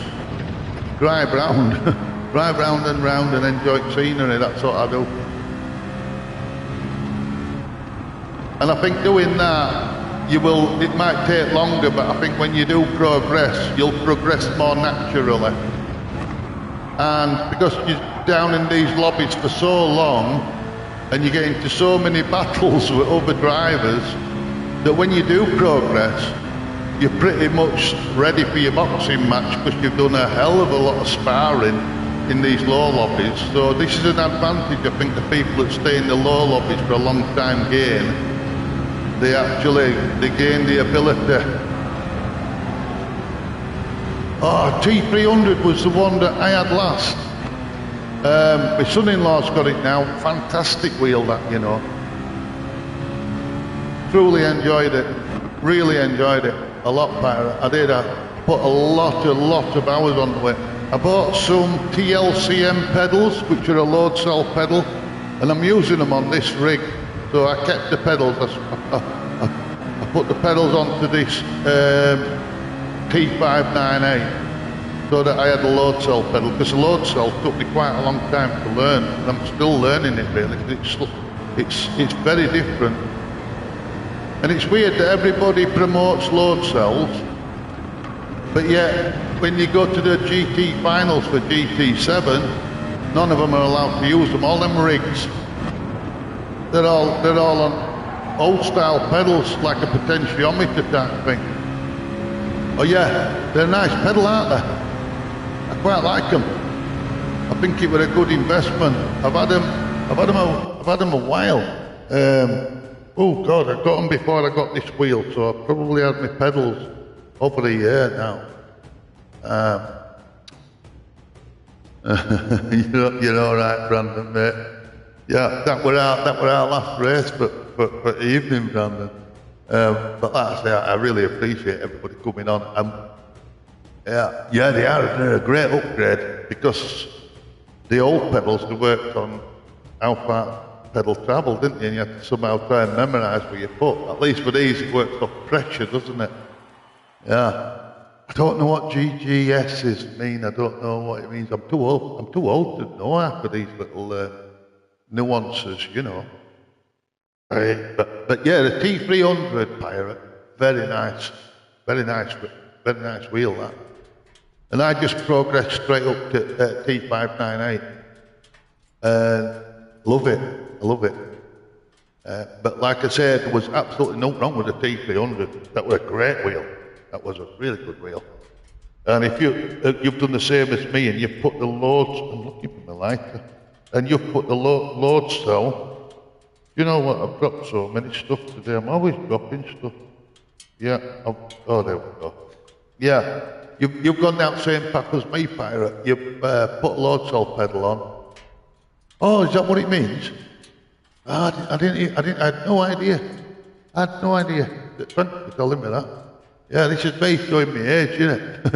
drive round, drive round and enjoy scenery. That's what I do. And I think doing that, it might take longer, but I think when you do progress, you'll progress more naturally. And because you're down in these lobbies for so long, and you get into so many battles with other drivers, that when you do progress, you're pretty much ready for your boxing match because you've done a hell of a lot of sparring in these low lobbies. So this is an advantage, I think, the people that stay in the low lobbies for a long time gain. They gain the ability. Oh, T300 was the one that I had last. My son-in-law's got it now. Fantastic wheel, that, you know. Truly enjoyed it. Really enjoyed it. A lot, Pirate. I did. I put a lot of hours onto it. I bought some TLCM pedals, which are a load cell pedal, and I'm using them on this rig. So I kept the pedals. I put the pedals onto this T598 so that I had a load cell pedal, because the load cell took me quite a long time to learn, and I'm still learning it really. It's very different. And it's weird that everybody promotes load cells, but yet when you go to the GT finals for GT7, none of them are allowed to use them. All them rigs, they're all on old style pedals, like a potentiometer type thing. Oh yeah, they're a nice pedal, aren't they? I quite like them. I think it was a good investment. I've had them a while. Oh God, I got them before I got this wheel, so I've probably had my pedals over a year now. You're all right, Brandon, mate. Yeah, that were our last race for evening, Brandon. But like I say, I really appreciate everybody coming on. Yeah, they are. They're a great upgrade because the old pedals, they worked on how far pedal travelled, didn't you? And you had to somehow try and memorise where you put. At least with these, it works off pressure, doesn't it? Yeah. I don't know what GGSs mean. I don't know what it means. I'm too old to know half of these little nuances, you know. But yeah, the T300 Pirate, very nice wheel that. And I just progressed straight up to T598. Love it, I love it. But like I said, there was absolutely nothing wrong with the T300. That was a great wheel. That was a really good wheel. And if you've done the same as me and you've put the loads, I'm looking for my lighter, and you've put the load cell, you know what, I've dropped so many stuff today, I'm always dropping stuff. Yeah, oh there we go. Yeah, you've gone down the same path as me, Pirate. You've put a load cell pedal on. Oh, is that what it means? I had no idea. Thank you for telling me that. Yeah, this is me showing my age, isn't it?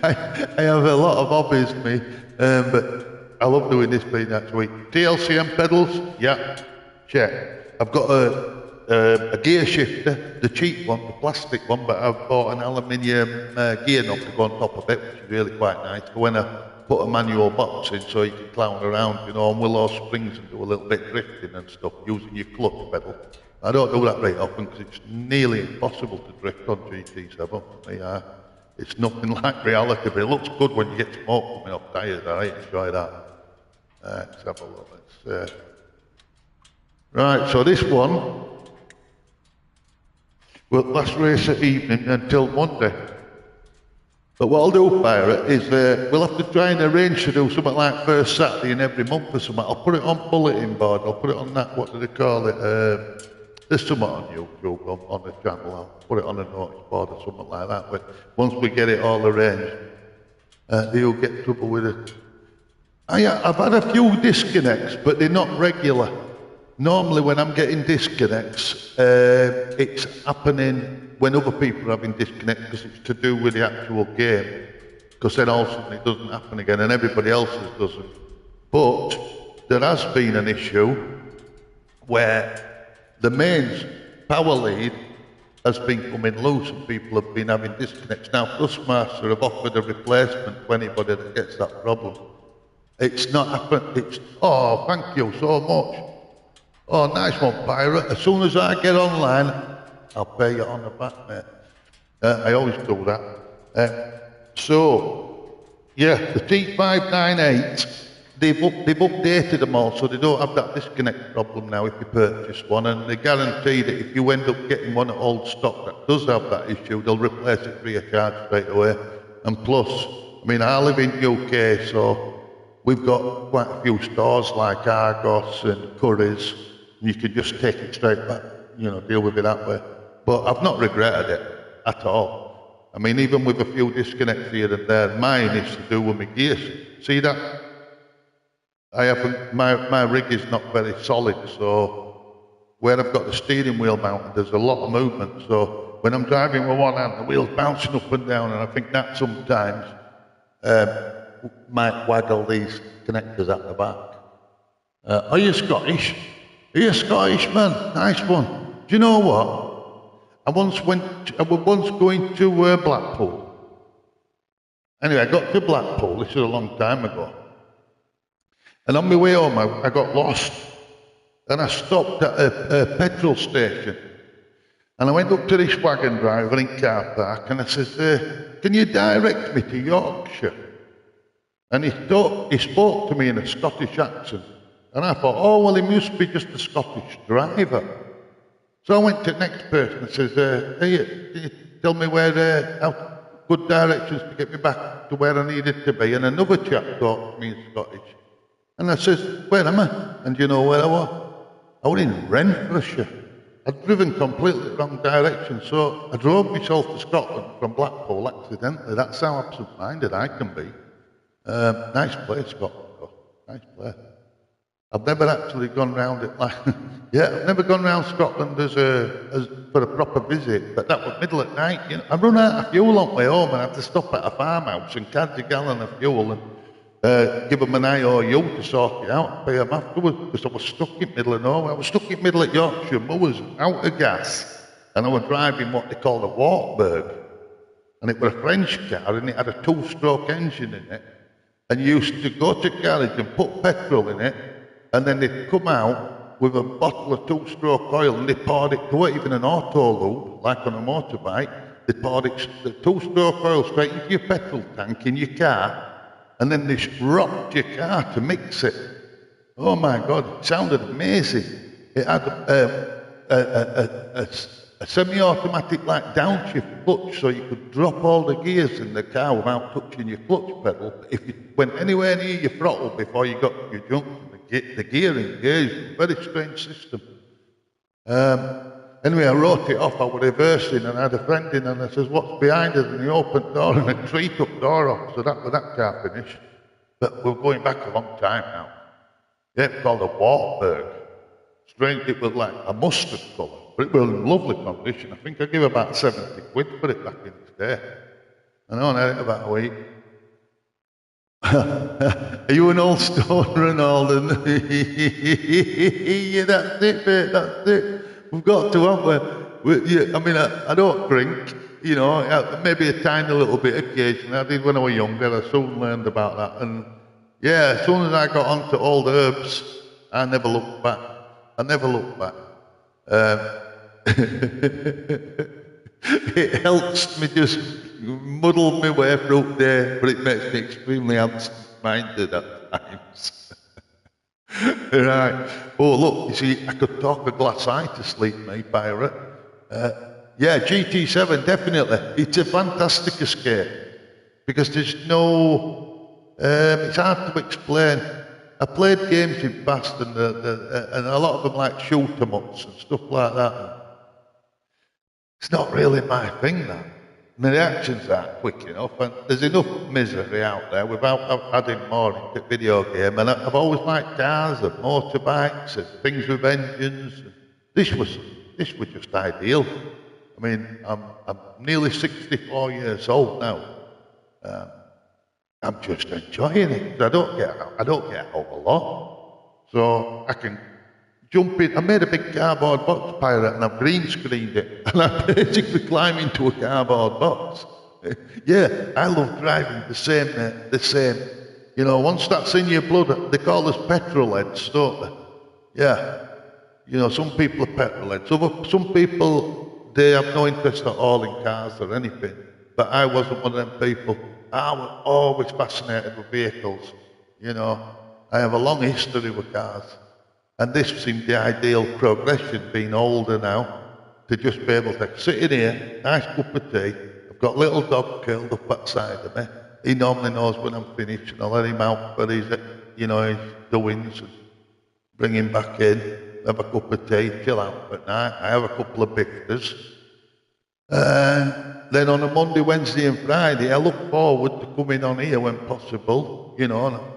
I have a lot of hobbies, me, but I love doing this thing next week. TLCM pedals, yeah, check. I've got a gear shifter, the cheap one, the plastic one, but I've bought an aluminium gear knob to go on top of it, which is really quite nice. For when I put a manual box in so you can clown around, you know, on willow springs and do a little bit of drifting and stuff using your clutch pedal. I don't do that very often because it's nearly impossible to drift on GT7. Yeah, it's nothing like reality, but it looks good when you get smoke coming off tyres. I enjoy that. Let's have a look. Right, so this one will last race at evening until Monday. But what I'll do, Pirate, is we'll have to try and arrange to do something like first Saturday in every month or something. I'll put it on bulletin board. I'll put it on that, what do they call it? There's something on YouTube, on the channel. I'll put it on a notice board or something like that. But once we get it all arranged, you'll get trouble with it. I've had a few disconnects, but they're not regular. Normally when I'm getting disconnects, it's happening when other people are having disconnects because it's to do with the actual game. Because then all of a sudden it doesn't happen again and everybody else's doesn't. But there has been an issue where the mains power lead has been coming loose and people have been having disconnects. Now, Trustmaster have offered a replacement to anybody that gets that problem. It's not happened. Oh, thank you so much. Oh, nice one, Pirate. As soon as I get online, I'll pay you on the back, mate. I always do that. So, yeah, the T598, they've updated them all, so they don't have that disconnect problem now if you purchase one, and they guarantee that if you end up getting one at old stock that does have that issue, they'll replace it free of charge straight away. And plus, I mean, I live in UK, so we've got quite a few stores like Argos and Curry's, and you can just take it straight back, you know, deal with it that way. But I've not regretted it at all. I mean, even with a few disconnects here and there, mine is to do with my gears. See that? I haven't, my rig is not very solid, so where I've got the steering wheel mounted, there's a lot of movement. So when I'm driving with one hand, the wheel's bouncing up and down, and I think that sometimes might waggle these connectors at the back. Are you Scottish? Are you Scottish, man? Nice one. Do you know what? I was once going to Blackpool. Anyway, I got to Blackpool, this is a long time ago. And on my way home, I got lost. And I stopped at a petrol station. And I went up to this wagon driver in car park and I says, can you direct me to Yorkshire? And he spoke to me in a Scottish accent. And I thought, oh, well, he must be just a Scottish driver. So I went to the next person and says, hey, can you tell me where, how good directions to get me back to where I needed to be? And another chap talked to me in Scottish. And I says, where am I? And you know where I was? I was in Renfrewshire. I'd driven completely the wrong direction, so I drove myself to Scotland from Blackpool accidentally. That's how absent-minded I can be. Nice place, Scotland, though. Nice place. I've never actually gone round it like... yeah, I've never gone round Scotland as for a proper visit, but that was middle at night, you know. I run out of fuel on the way home and I had to stop at a farmhouse and catch a gallon of fuel and give them an IOU to sort it out, pay them afterwards, because I was stuck in the middle of nowhere. I was stuck in the middle of Yorkshire Moors, out of gas, and I was driving what they call a Wartburg, and it was a French car, and it had a two-stroke engine in it, and you used to go to garage and put petrol in it, and then they'd come out with a bottle of two-stroke oil, and they poured it, to even an auto lube, like on a motorbike, they poured it, the two-stroke oil straight into your petrol tank in your car, and then they rocked your car to mix it. Oh my God, it sounded amazing. It had a semi-automatic like downshift clutch, so you could drop all the gears in the car without touching your clutch pedal. But if you went anywhere near your throttle before you got to your junction, the gear engaged. Very strange system. Anyway, I wrote it off. I was reversing, and I had a friend in, and I says, "What's behind us?" And he opened the door, and a tree took the door off. So that was that car finished. But we're going back a long time now. Yeah, it's called a Wartburg. Strange, it was like a mustard colour, but it was in lovely condition. I think I gave about 70 quid for it back in the day. I know, I had it about a week. Are you an old stoner and all? Yeah, that's it, mate, that's it. We've got to, haven't we? Yeah, I mean, I don't drink, you know, maybe a tiny little bit occasionally. I did when I was younger. I soon learned about that. And yeah, as soon as I got onto old herbs, I never looked back. I never looked back. It helps me just muddle my way through the day, but it makes me extremely absent-minded at times. Right. Oh, look, you see, I could talk a glass eye to sleep, me, pirate. Yeah, GT7, definitely. It's a fantastic escape, because there's no... it's hard to explain. I played games in the past, and a lot of them like shoot-em-ups and stuff like that. It's not really my thing, that. My reactions aren't quick enough, and there's enough misery out there without adding more into video game. And I've always liked cars and motorbikes and things with engines. And this was just ideal. I mean, I'm nearly 64 years old now. I'm just enjoying it. I don't get out a lot, so I can jump in. I made a big cardboard box, pirate, and I've green screened it, and I basically climb into a cardboard box. Yeah, I love driving the same. You know, once that's in your blood, they call us petrol heads, don't they? Yeah. You know, some people are petrol heads. Some people, they have no interest at all in cars or anything. But I wasn't one of them people. I was always fascinated with vehicles. You know, I have a long history with cars. And this seemed the ideal progression, being older now, to just be able to sit in here, nice cup of tea. I've got a little dog curled up outside of me. He normally knows when I'm finished, and I let him out for his, you know, his doings, and bring him back in, have a cup of tea, chill out at night. I have a couple of bifters. And then on a Monday, Wednesday and Friday, I look forward to coming on here when possible, you know,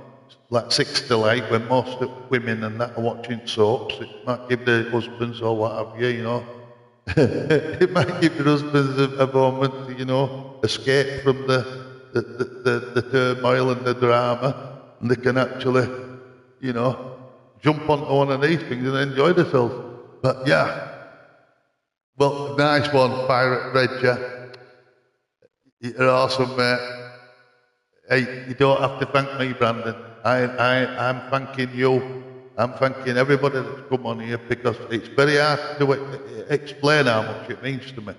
like 6 till 8, when most of women and that are watching soaps. It might give their husbands or what have you, you know. It might give their husbands a moment to, you know, escape from the turmoil and the drama, and they can actually, you know, jump onto one of these things and enjoy themselves. But yeah, well, nice one, Pirate Red Jack. You're awesome, mate. Hey, you don't have to thank me, Brandon. I'm thanking you. I'm thanking everybody that's come on here, because it's very hard to explain how much it means to me.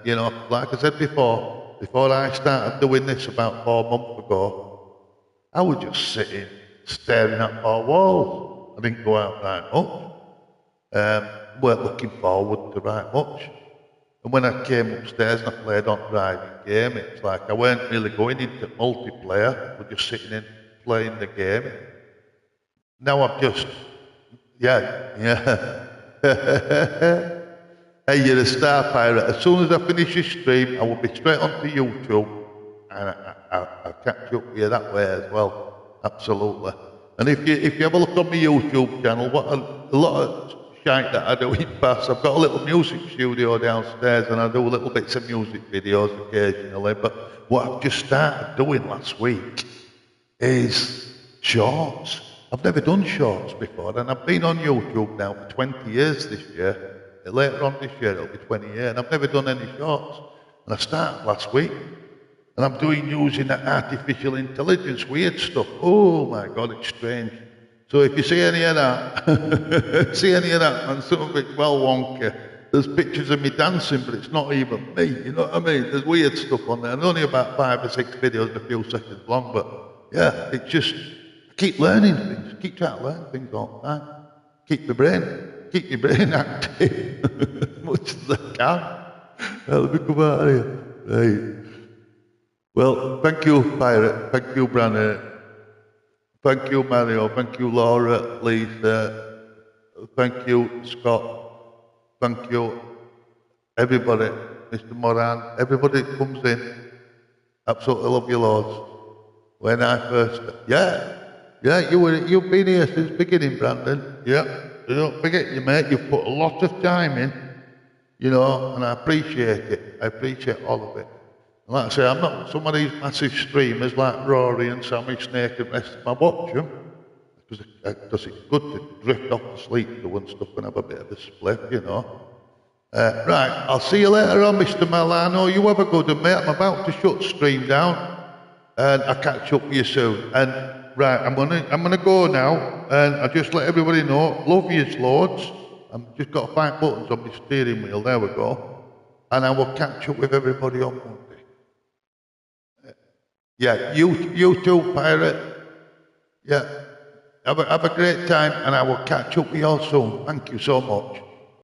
You know, like I said before I started doing this about 4 months ago, I was just sitting, staring at 4 walls. I didn't go out that much. weren't looking forward to right much. And when I came upstairs and I played on driving game, it's like I weren't really going into multiplayer, we're just sitting in playing the game. Now I've just, yeah. Hey, you're a star pirate. As soon as I finish this stream, I will be straight onto YouTube and I'll catch up with you that way as well. Absolutely. And if you have a look on my YouTube channel, what a lot of shite that I do in past. I've got a little music studio downstairs and I do little bits of music videos occasionally. But what I've just started doing last week is shorts. I've never done shorts before, and I've been on YouTube now for 20 years this year. Later on this year, it'll be 20 years, and I've never done any shorts. And I started last week, and I'm doing using the artificial intelligence, weird stuff. Oh my God, it's strange. So if you see any of that, and some of it's well wonky. There's pictures of me dancing, but it's not even me, you know what I mean? There's weird stuff on there, and only about 5 or 6 videos, a few seconds long, but yeah, it's just, I keep learning things, keep trying to learn things all the time. Keep your brain active as much as I can. Let me come out of here. Right. Well, thank you, Pirate. Thank you, Brandon. Thank you, Mario. Thank you, Laura, Lisa. Thank you, Scott. Thank you, everybody. Mr. Moran, everybody that comes in. Absolutely love you, Lords. When I first, you've been here since the beginning, Brandon. Yeah, don't forget you, mate. You've put a lot of time in, you know, and I appreciate it. I appreciate all of it. And like I say, I'm not some of these massive streamers like Rory and Sammy Snake and the rest of them. I watch them because it's good to drift off to sleep doing stuff and have a bit of a split, you know. Right, I'll see you later on, Mr. Milano. You have a good one, mate. I'm about to shut the stream down. And I'll catch up with you soon. And right, I'm gonna go now, and I'll just let everybody know, love yous loads. I've just got 5 buttons on my steering wheel, there we go. And I will catch up with everybody on Monday. Yeah, you too, Pirate. Yeah, have a great time, and I will catch up with you all soon. Thank you so much.